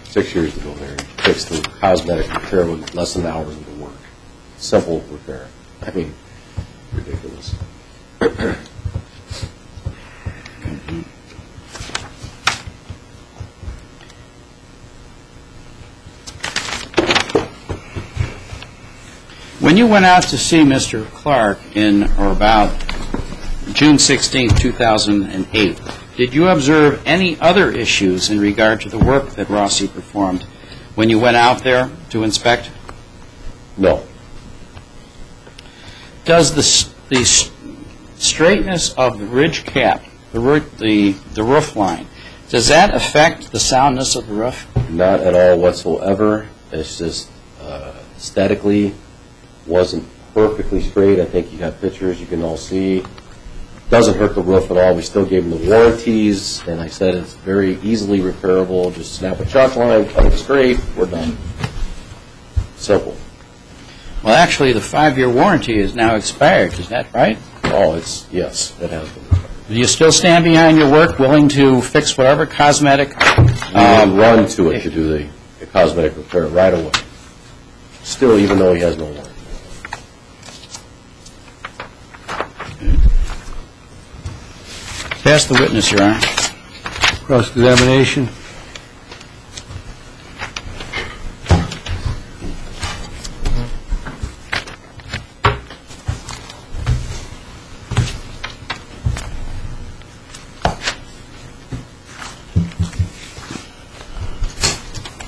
6 years to go there and fix the cosmetic repair with less than hours of the work. Simple repair. I mean, ridiculous. When you went out to see Mr. Clark in or about June 16, 2008, did you observe any other issues in regard to the work that Rossi performed when you went out there to inspect? No. Does the straightness of the ridge cap, the roof line, does that affect the soundness of the roof? Not at all whatsoever. It's just aesthetically wasn't perfectly straight. I think you got pictures you can all see. Doesn't hurt the roof at all. We still gave them the warranties, and I said it's very easily repairable. Just snap a chalk line, cut it straight, we're done. Simple. Well, actually, the 5-year warranty is now expired, is that right? Oh, yes, it has been. Do you still stand behind your work, willing to fix whatever cosmetic? We will run to it to do the cosmetic repair right away. Still, even though he has no warranty. Pass the witness, Your Honor. Cross-examination.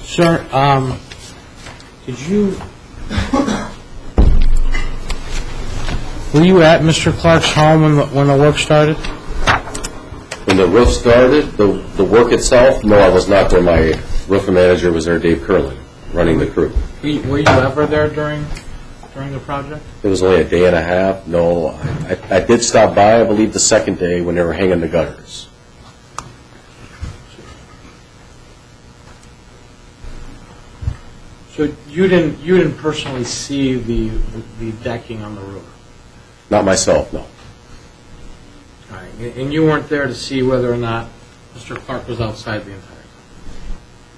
Sir, did you, were you at Mr. Clark's home when the work started? When the roof started, the work itself, no, I was not there. My roof manager was there, Dave Curlin, running the crew. Were you ever there during the project? It was only a day and a half. No, I did stop by, I believe, the second day when they were hanging the gutters. So you didn't personally see the decking on the roof? Not myself, no. All right. And you weren't there to see whether or not Mr. Clark was outside the entire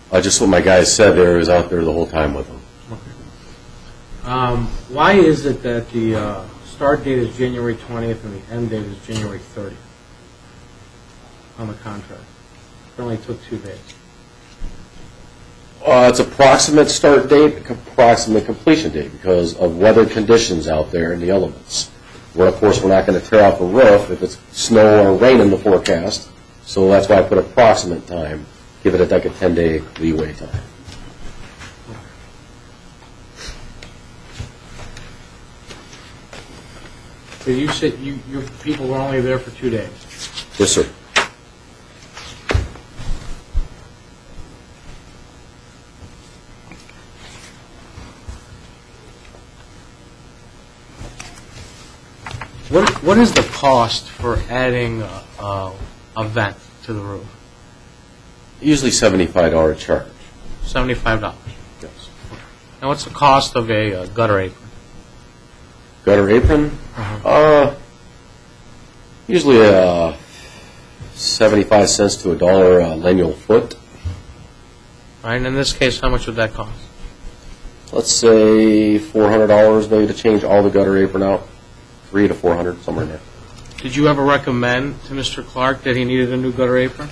time? Just what my guys said there, I was out there the whole time with them. Okay. Why is it that the start date is January 20th and the end date is January 30th on the contract? It only took 2 days. It's approximate start date, approximate completion date because of weather conditions out there and the elements. Well, of course, we're not going to tear out the roof if it's snow or rain in the forecast, so that's why I put approximate time, give it like a 10-day leeway time. So you said your people were only there for 2 days? Yes, sir. What is the cost for adding a vent to the roof? Usually $75 charge. $75. Yes. And what's the cost of a gutter apron? Gutter apron? Usually 75 cents to $1 lineal foot. All right, and in this case, how much would that cost? Let's say $400 maybe to change all the gutter apron out. 300 to 400, somewhere in there. Did you ever recommend to Mr. Clark that he needed a new gutter apron?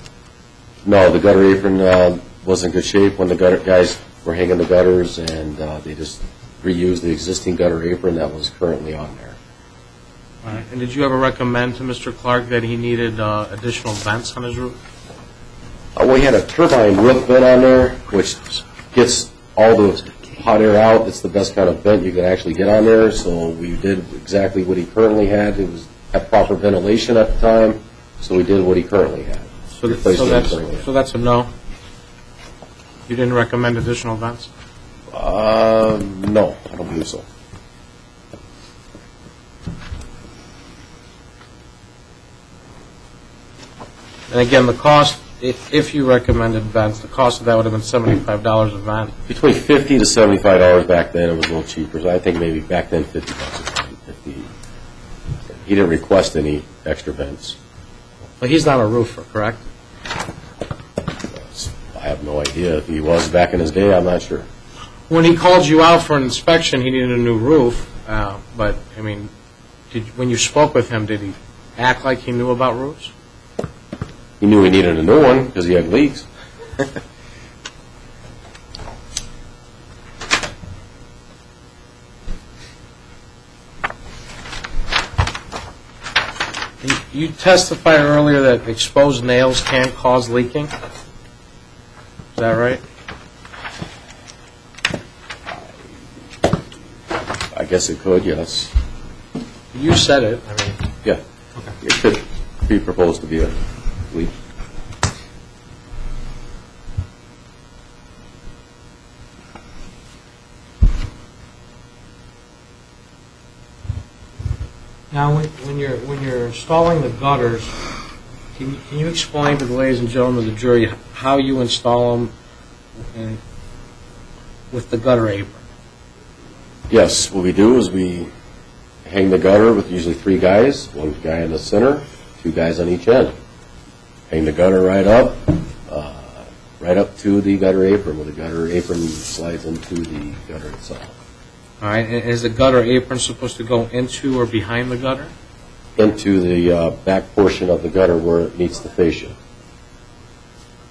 No, the gutter apron was in good shape when the gutter guys were hanging the gutters, and they just reused the existing gutter apron that was currently on there. All right. And did you ever recommend to Mr. Clark that he needed additional vents on his roof? We had a turbine roof vent on there, which gets all the hot air out. It's the best kind of vent you can actually get on there, so we did exactly what he currently had. It was had proper ventilation at the time, so we did what he currently had. So that's a no? You didn't recommend additional vents? No, I don't believe so. And again, the cost, if you recommended vents, the cost of that would have been $75 a vent. Between $50 to $75 back then. It was a little cheaper. So I think maybe back then $50 a vent. He didn't request any extra vents. But he's not a roofer, correct? I have no idea. If he was back in his day, I'm not sure. When he called you out for an inspection, he needed a new roof. But, I mean, when you spoke with him, did he act like he knew about roofs? He knew he needed a new one because he had leaks. You testified earlier that exposed nails can cause leaking. Is that right? I guess it could, yes. You said it. I mean, Yeah. It could be proposed to be a leak. now, when you're installing the gutters, can you explain to the ladies and gentlemen of the jury how you install them with the gutter apron? Yes, what we do is we hang the gutter with usually 3 guys, 1 guy in the center, 2 guys on each end. Hang the gutter right up to the gutter apron, where the gutter apron slides into the gutter itself. All right, and is the gutter apron supposed to go into or behind the gutter? Into the back portion of the gutter where it meets the fascia.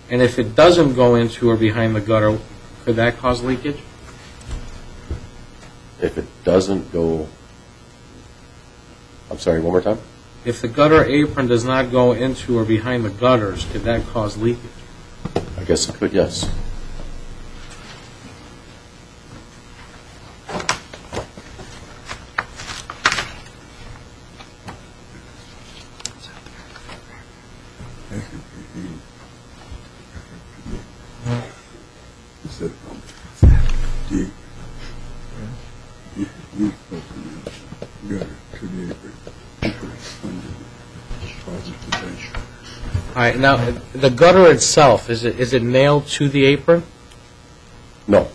And if it doesn't go into or behind the gutter, could that cause leakage? If it doesn't go, I'm sorry, one more time? If the gutter apron does not go into or behind the gutters, could that cause leakage? I guess it could, yes. All right, now, the gutter itself, is it nailed to the apron? No.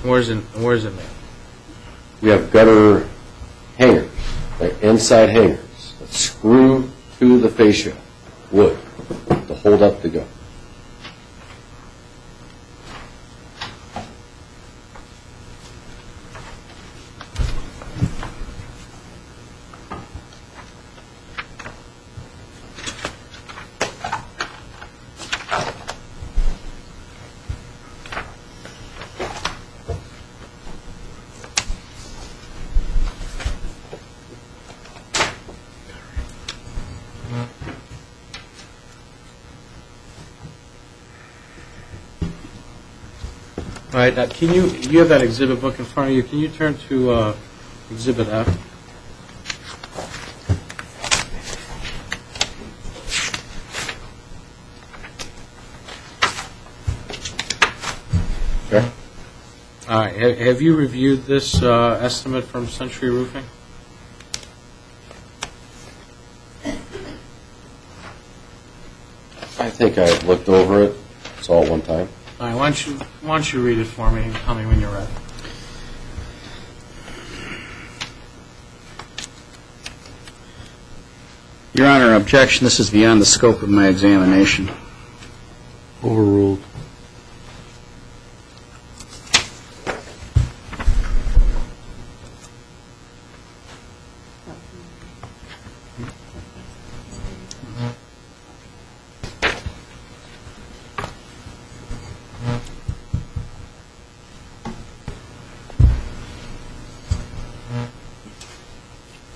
Where's it nailed? We have gutter hangers, like inside hangers, that screw to the fascia, wood, to hold up the gutter. All right, can you have that exhibit book in front of you. Can you turn to Exhibit F? Okay. All right, have you reviewed this estimate from Century Roofing? I think I've looked over it. It's all at one time. All right, why don't you read it for me and tell me when you're ready. Your Honor, objection. This is beyond the scope of my examination. Overruled.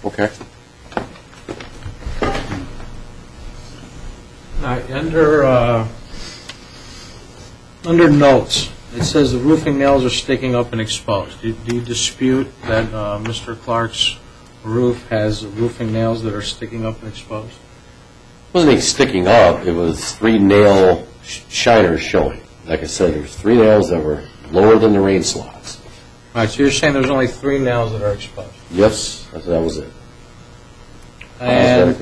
Okay. All right, under notes, it says the roofing nails are sticking up and exposed. Do you dispute that Mr. Clark's roof has roofing nails that are sticking up and exposed? It wasn't any sticking up. It was 3 nail shiners showing. Like I said, there's 3 nails that were lower than the rain slots. All right, so you're saying there's only 3 nails that are exposed. Yes, that was it. And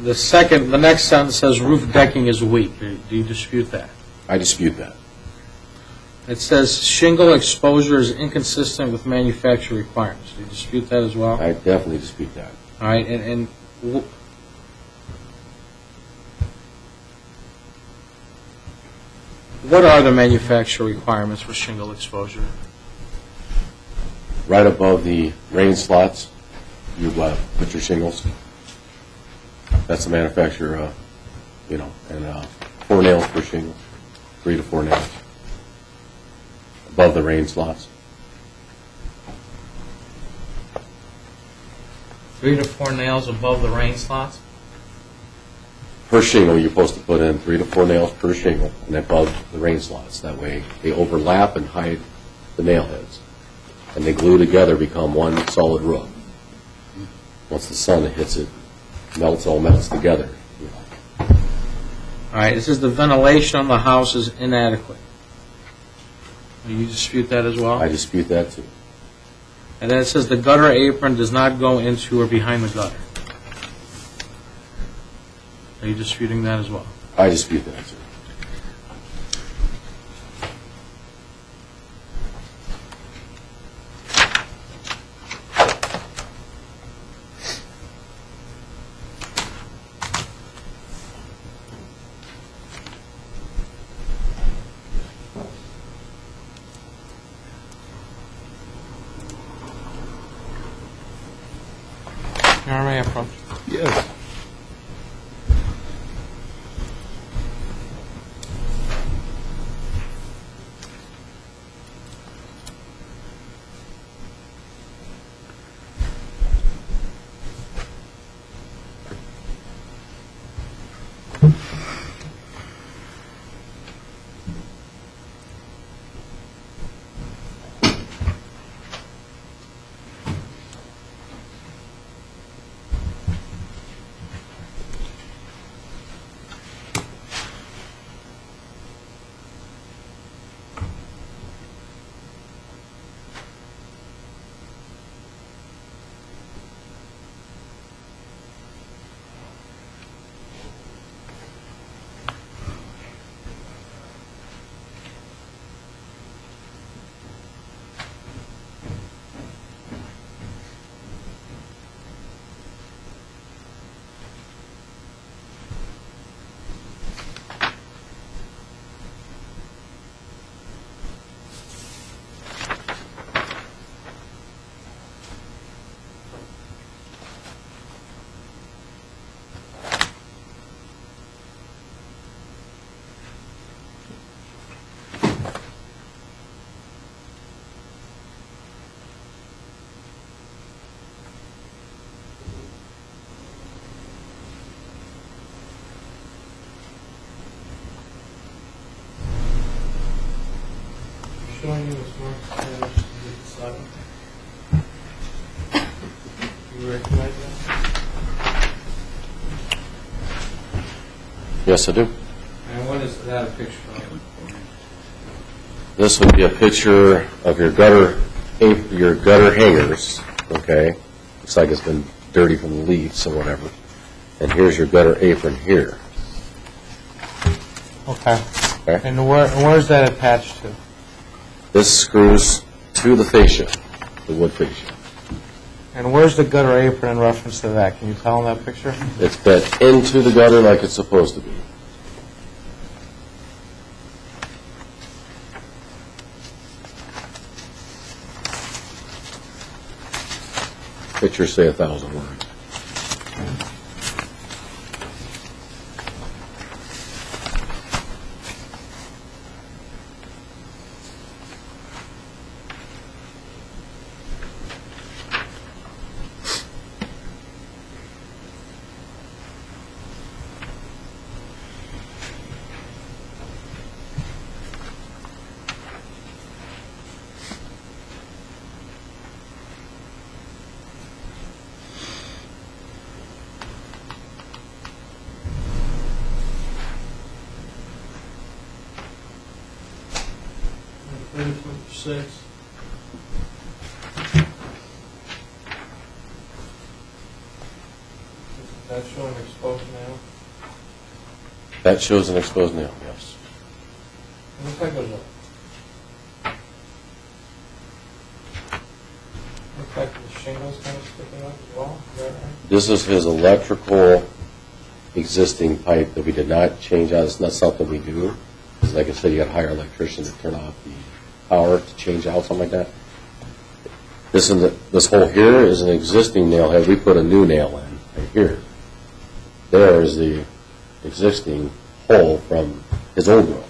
the next sentence says roof decking is weak. Do you dispute that? I dispute that. It says shingle exposure is inconsistent with manufacturer requirements. Do you dispute that as well? I definitely dispute that. All right, and what are the manufacturer requirements for shingle exposure? Right above the rain slots, you put your shingles. That's the manufacturer, and 4 nails per shingle, 3 to 4 nails above the rain slots. 3 to 4 nails above the rain slots? Per shingle, you're supposed to put in 3 to 4 nails per shingle and above the rain slots. That way they overlap and hide the nail heads. And they glue together, become one solid roof. Once the sun hits it, all melts together. All right, it says the ventilation on the house is inadequate. Do you dispute that as well? I dispute that too. And then it says the gutter apron does not go into or behind the gutter. Are you disputing that as well? I dispute that too. Chairman, may I approach? Yes. Showing you this mark damage to the side. You recognize that? Yes, I do. And what is that a picture of? This would be a picture of your gutter hangers, okay? Looks like it's been dirty from the leaves or whatever. And here's your gutter apron here. Okay. Okay? And where's that attached to? This screws to the fascia, the wood fascia. And where's the gutter apron in reference to that? Can you tell in that picture? It's bent into the gutter like it's supposed to be. Pictures say 1,000 words. Six. That showing exposed nail? That shows an exposed nail, yes. It looks like there's looks like the shingles kind of sticking up as well. Is that right? This is his electrical existing pipe that we did not change out. It's not something we do. Because like I said, you got to hire an electrician to turn off the power to change out, something like that. This hole here is an existing nail head. We put a new nail in right here. There is the existing hole from his old one.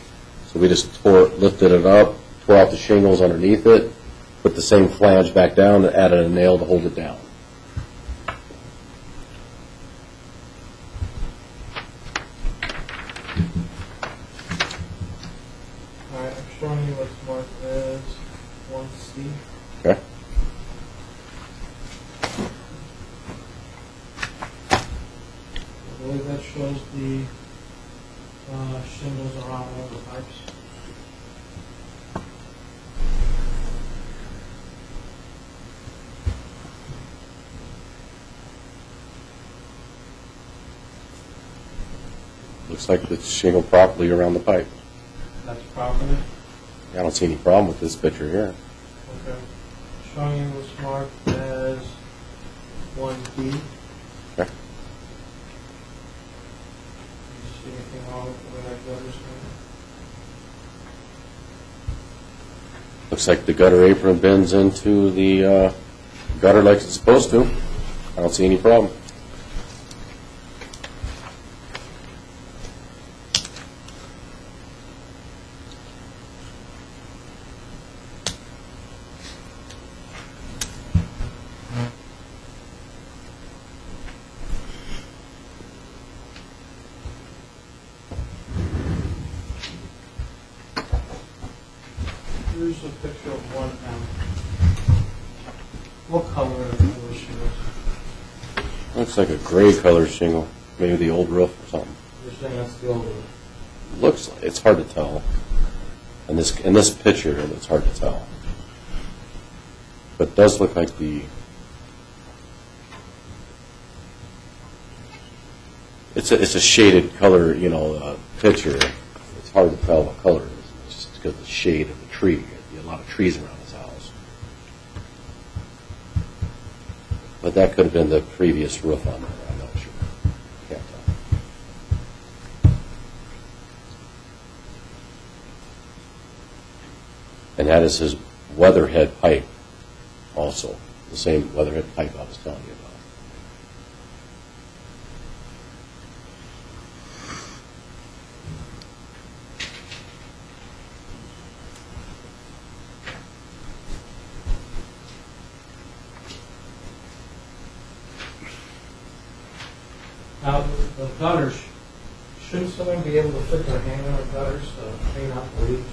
So we just lifted it up, tore out the shingles underneath it, put the same flange back down, and added a nail to hold it down. All right, I'm showing you what's marked as 1C. Okay? I believe that shows the shingles around all the pipes. Looks like it's shingled properly around the pipe. That's properly. I don't see any problem with this picture here. Okay. Showing you what's marked as 1D. Okay. You see anything wrong with the way that gutter's going? Looks like the gutter apron bends into the gutter like it's supposed to. I don't see any problem. Here's a picture of 1M. What color are those shingles? Looks like a gray colored shingle, maybe the old roof or something. You're saying that's the old one? Looks like, it's hard to tell. In this picture, it's hard to tell. But it does look like it's a shaded color, picture. It's hard to tell what color it is. It's just because of the shade of the tree. You have a lot of trees around his house. But that could have been the previous roof on there. I'm not sure. Can't tell. And that is his weatherhead pipe also. The same weatherhead pipe I was telling you about. Now, the gutters, shouldn't someone be able to put their hand on the gutters to clean out the leaks?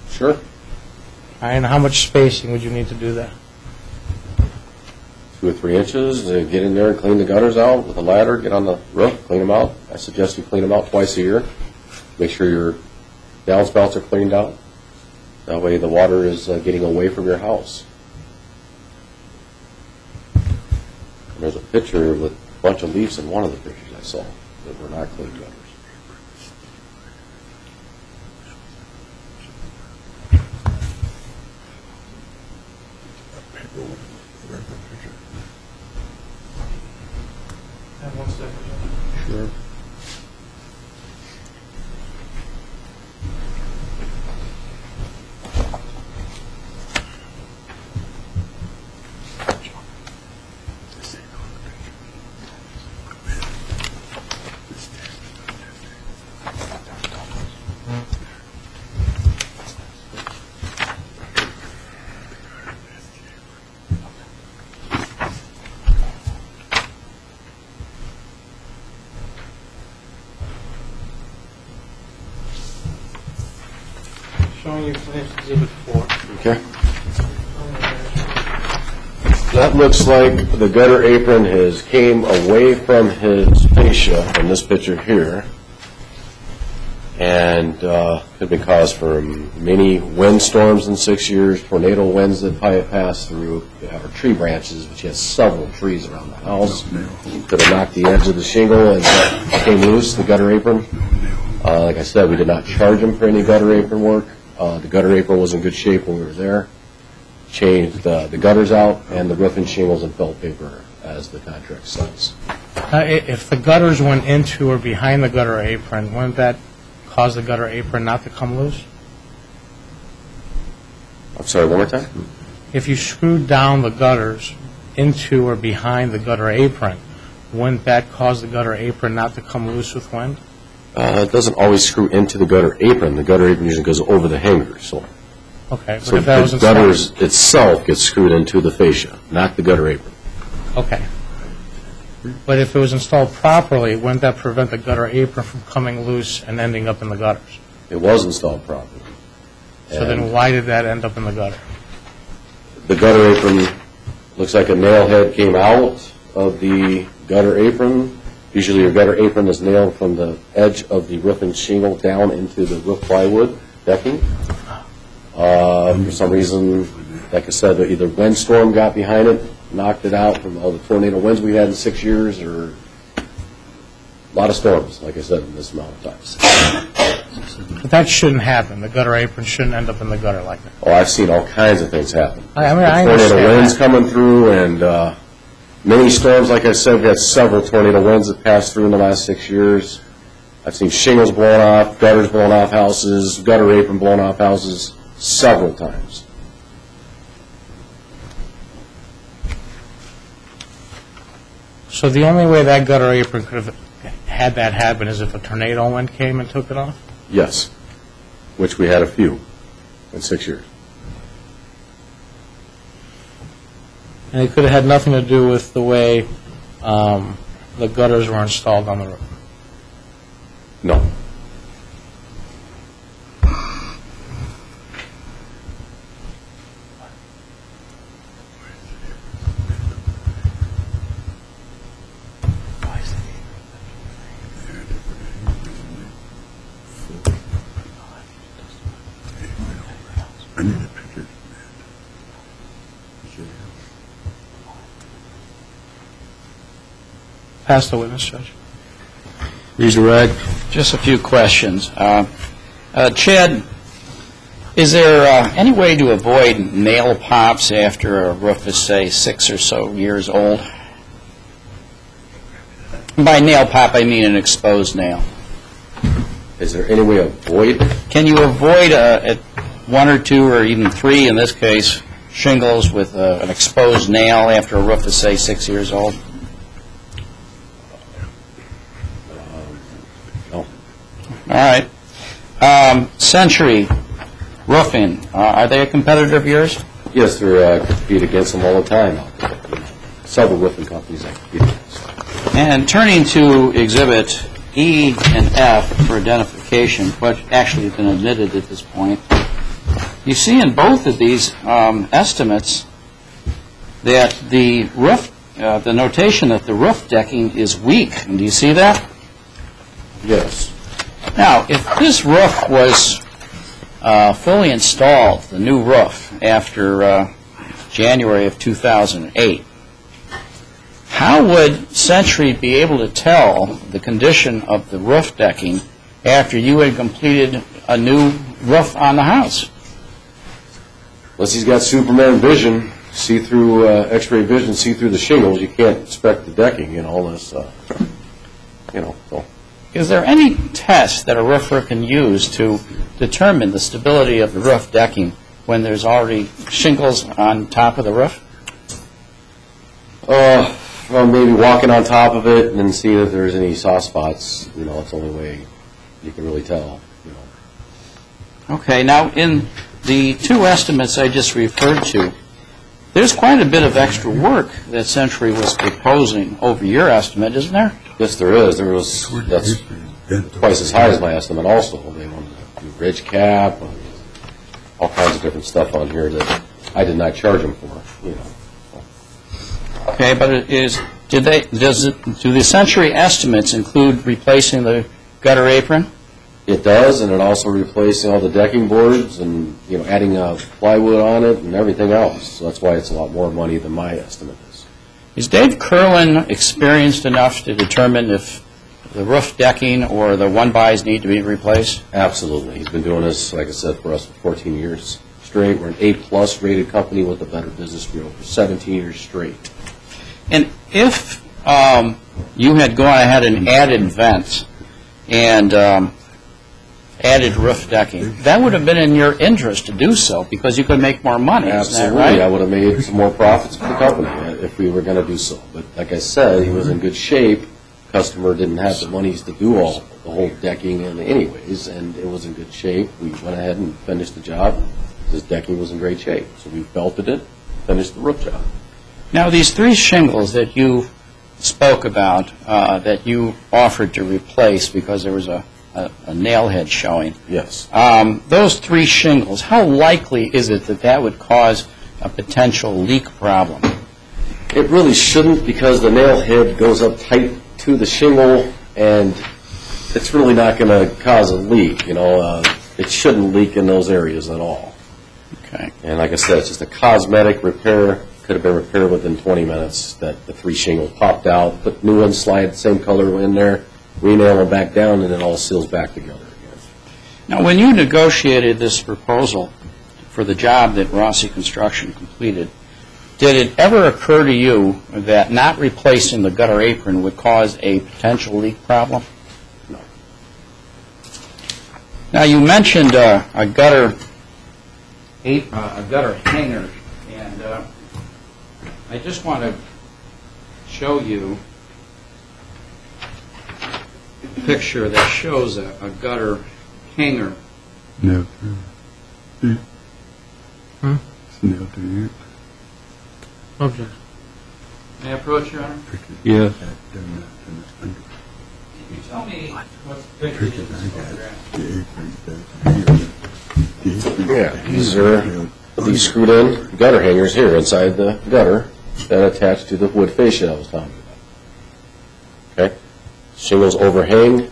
Sure. And how much spacing would you need to do that? 2 or 3 inches, get in there and clean the gutters out with a ladder, get on the roof, clean them out. I suggest you clean them out twice a year. Make sure your downspouts are cleaned out. That way the water is getting away from your house. And there's a picture with a bunch of leaves in one of the pictures I saw that were not clean gutters. Have 1 second. Sure. Showing you plans exhibit 4. Okay. That looks like the gutter apron came away from his fascia in this picture here, and could have been caused from many windstorms in 6 years, tornado winds that passed through, or tree branches, which has several trees around the house. Could have knocked the edge of the shingle and came loose, the gutter apron. Like I said, we did not charge him for any gutter apron work. The gutter apron was in good shape when we were there. Changed the gutters out and the roof and shingles and felt paper as the contract says. If the gutters went into or behind the gutter apron, wouldn't that cause the gutter apron not to come loose? I'm sorry, one more time? If you screwed down the gutters into or behind the gutter apron, wouldn't that cause the gutter apron not to come loose with wind? It doesn't always screw into the gutter apron. The gutter apron usually goes over the hanger. So Okay, but if that was the gutters itself gets screwed into the fascia, not the gutter apron. Okay. But if it was installed properly, wouldn't that prevent the gutter apron from coming loose and ending up in the gutters? It was installed properly. So then why did that end up in the gutter? The gutter apron looks like a nail head came out of the gutter apron. Usually your gutter apron is nailed from the edge of the roof and shingle down into the roof plywood decking. For some reason, like I said, either windstorm got behind it, knocked it out from all the tornado winds we had in 6 years, or a lot of storms, like I said, in this amount of time. But that shouldn't happen. The gutter apron shouldn't end up in the gutter like that. Oh, I've seen all kinds of things happen. I understand tornado winds that. coming through, and many storms. Like I said, we had several tornado winds that passed through in the last 6 years. I've seen shingles blown off, gutters blown off houses, gutter apron blown off houses several times. So the only way that gutter apron could have had that happen is if a tornado wind came and took it off? Yes, which we had a few in 6 years. And it could have had nothing to do with the way the gutters were installed on the roof? No. Pass the witness, Judge. Redirect. Just a few questions. Chad, is there any way to avoid nail pops after a roof is, say, 6 or so years old? By nail pop, I mean an exposed nail. Is there any way to avoid? Can you avoid one or two or even three, in this case, shingles with an exposed nail after a roof is, say, 6 years old? No. All right. Century Roofing, are they a competitor of yours? Yes, they're compete against them all the time. Several roofing companies I compete against. And turning to Exhibit E and F for identification, but actually have been admitted at this point, you see in both of these estimates that the roof, the notation that the roof decking is weak. And do you see that? Yes. Now, if this roof was fully installed, the new roof, after January of 2008, how would Century be able to tell the condition of the roof decking after you had completed a new roof on the house? Unless he's got Superman vision, see through X-ray vision, see through the shingles, you can't inspect the decking and all this. So. Is there any test that a roofer can use to determine the stability of the roof decking when there's already shingles on top of the roof? Well, maybe walking on top of it and then see if there's any soft spots. It's the only way you can really tell. Okay, now in the two estimates I just referred to, there's quite a bit of extra work that Century was proposing over your estimate, isn't there? Yes, there is. That's twice as high as my estimate also. They wanted to do ridge cap, all kinds of different stuff on here that I did not charge them for. Okay, but do the Century estimates include replacing the gutter apron? It does, and it also replacing all the decking boards and adding plywood on it and everything else. So that's why it's a lot more money than my estimate is. Is Dave Curlin experienced enough to determine if the roof decking or the one-bys need to be replaced? Absolutely. He's been doing this, like I said, for us for 14 years straight. We're an A+ rated company with the Better Business Bureau for 17 years straight. And if you had gone ahead and added vents and added roof decking, that would have been in your interest to do so because you could make more money. Absolutely. Isn't that right? I would have made some more profits for the company if we were going to do so. But like I said, he was in good shape. Customer didn't have the monies to do all the whole decking anyways, and it was in good shape. We went ahead and finished the job. His decking was in great shape. So we belted it, finished the roof job. Now, these three shingles that you spoke about that you offered to replace because there was a nail head showing. Yes. Those three shingles, how likely is it that that would cause a potential leak problem? It really shouldn't because the nail head goes up tight to the shingle and it's really not going to cause a leak. It shouldn't leak in those areas at all. Okay. And like I said, it's just a cosmetic repair. Could have been repaired within 20 minutes that the three shingles popped out, put new ones, slide the same color in there, re-nail them back down, and it all seals back together again. Now, when you negotiated this proposal for the job that Rossi Construction completed, did it ever occur to you that not replacing the gutter apron would cause a potential leak problem? No. Now, you mentioned a gutter hanger, and I just want to show you picture that shows a gutter hanger. No. Hmm? It's no to you. Objection. May I approach, Your Honor? Yes. Can you tell me what's depicted in this photograph? Yeah, these screwed in gutter hangers here inside the gutter that attach to the wood fascia I was talking about. Okay? Shingles overhang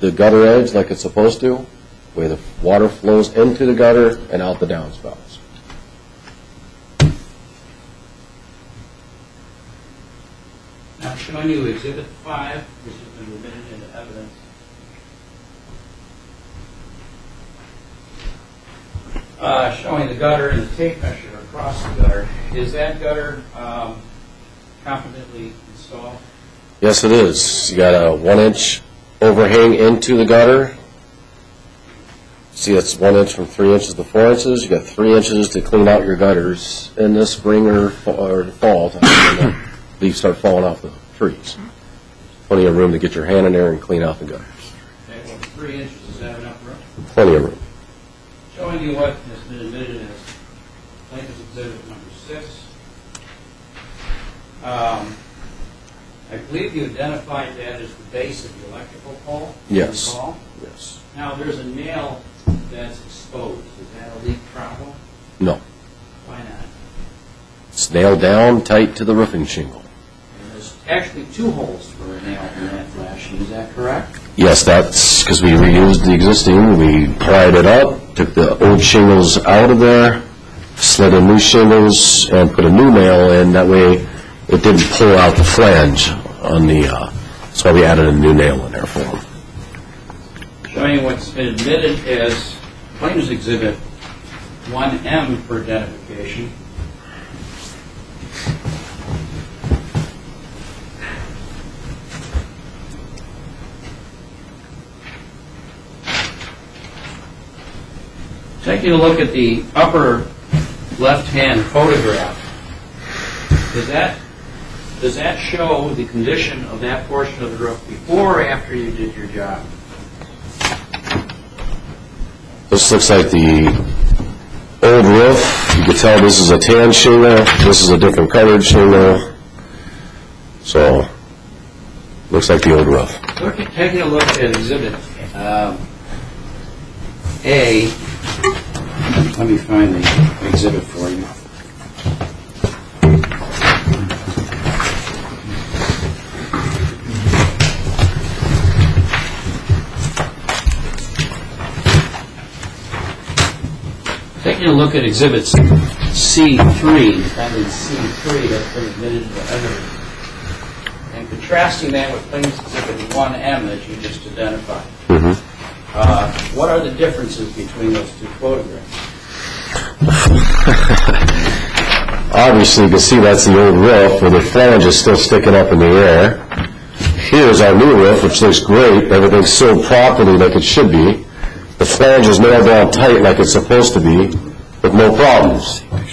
the gutter edge like it's supposed to, where the water flows into the gutter and out the downspouts. Now, I'm showing you Exhibit 5, which has been admitted into evidence. Showing the gutter and the tape measure across the gutter. Is that gutter competently installed? Yes, it is. You got a 1-inch overhang into the gutter. See, it's 1 inch from 3 inches to 4 inches. You got 3 inches to clean out your gutters in the spring or fall time when the leaves start falling off the trees. Plenty of room to get your hand in there and clean out the gutters. Okay, well, 3 inches, is that enough room? Plenty of room. Showing you what has been admitted as Plaintiff's Exhibit number 6. I believe you identified that as the base of the electrical pole? Yes. Recall? Yes. Now, there's a nail that's exposed. Is that a leak problem? No. Why not? It's nailed down tight to the roofing shingle. And there's actually 2 holes for a nail in that flashing. Is that correct? Yes, that's because we reused the existing. We pried it up, took the old shingles out of there, slid in new shingles, and put a new nail in. That way it didn't pull out the flange on the, that's why we added a new nail in there for them. Showing what's been admitted as Plaintiff's Exhibit 1M for identification. Taking a look at the upper left-hand photograph, does that show the condition of that portion of the roof before or after you did your job? This looks like the old roof. You can tell this is a tan shingle. This is a different colored shingle. So, looks like the old roof. Taking a look at Exhibit A, let me find the exhibit for you. Taking a look at Exhibit C3, defendant C3, that's been admitted into evidence, and contrasting that with Plaintiff's Exhibit 1M that you just identified. What are the differences between those 2 photographs? Obviously, you can see that's the old roof where the flange is still sticking up in the air. Here's our new roof, which looks great. Everything's sealed properly like it should be. The flange is nailed down tight like it's supposed to be, with no problems. Thank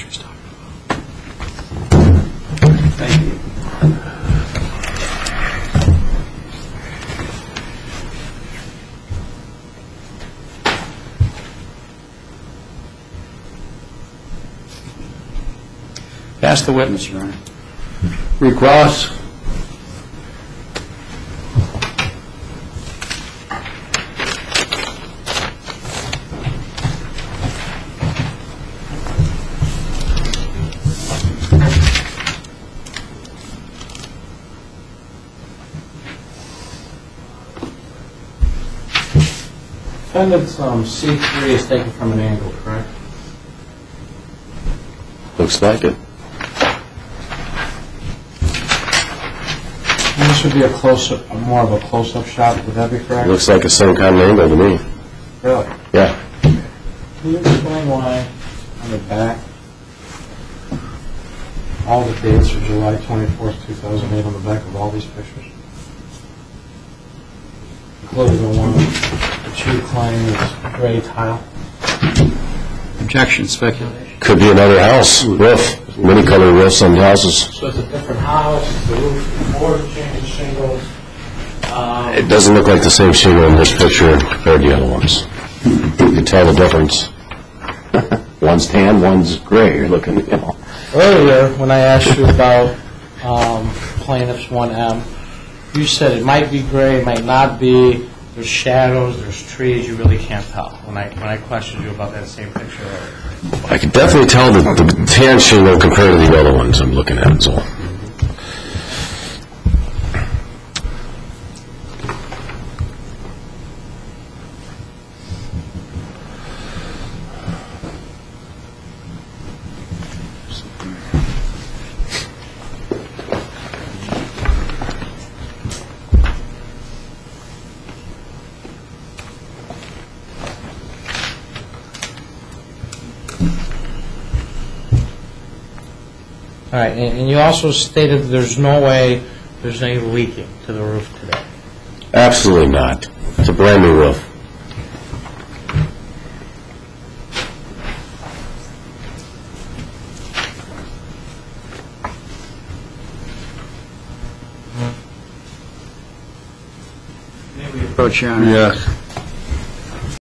you. Pass the witness, Your Honor. Recross. Defendant's C3 is taken from an angle, correct? Looks like it. And this would be a close-up, more of a close-up shot. Would that be correct? Looks like the same kind of angle to me. Really? Yeah. Can you explain why on the back all the dates are July 24th, 2008 on the back of all these pictures? Including the one that you claim is gray tile. Objection, speculation. Could be another house roof. Many color roofs on houses. So it's a different house, it's the roof before the change of shingles. It doesn't look like the same shingle in this picture compared to the other ones. You can tell the difference. One's tan, one's gray. You're looking, you know. Earlier, when I asked you about plaintiff's 1M, you said it might be gray, it might not be. There's shadows, there's trees. You really can't tell. When I questioned you about that same picture earlier. I can definitely tell the tan shingle compared to the other ones I'm looking at. So. All right, and you also stated there's no way there's any leaking to the roof today. Absolutely not. It's a brand new roof. May we approach, Your Honor? Yes.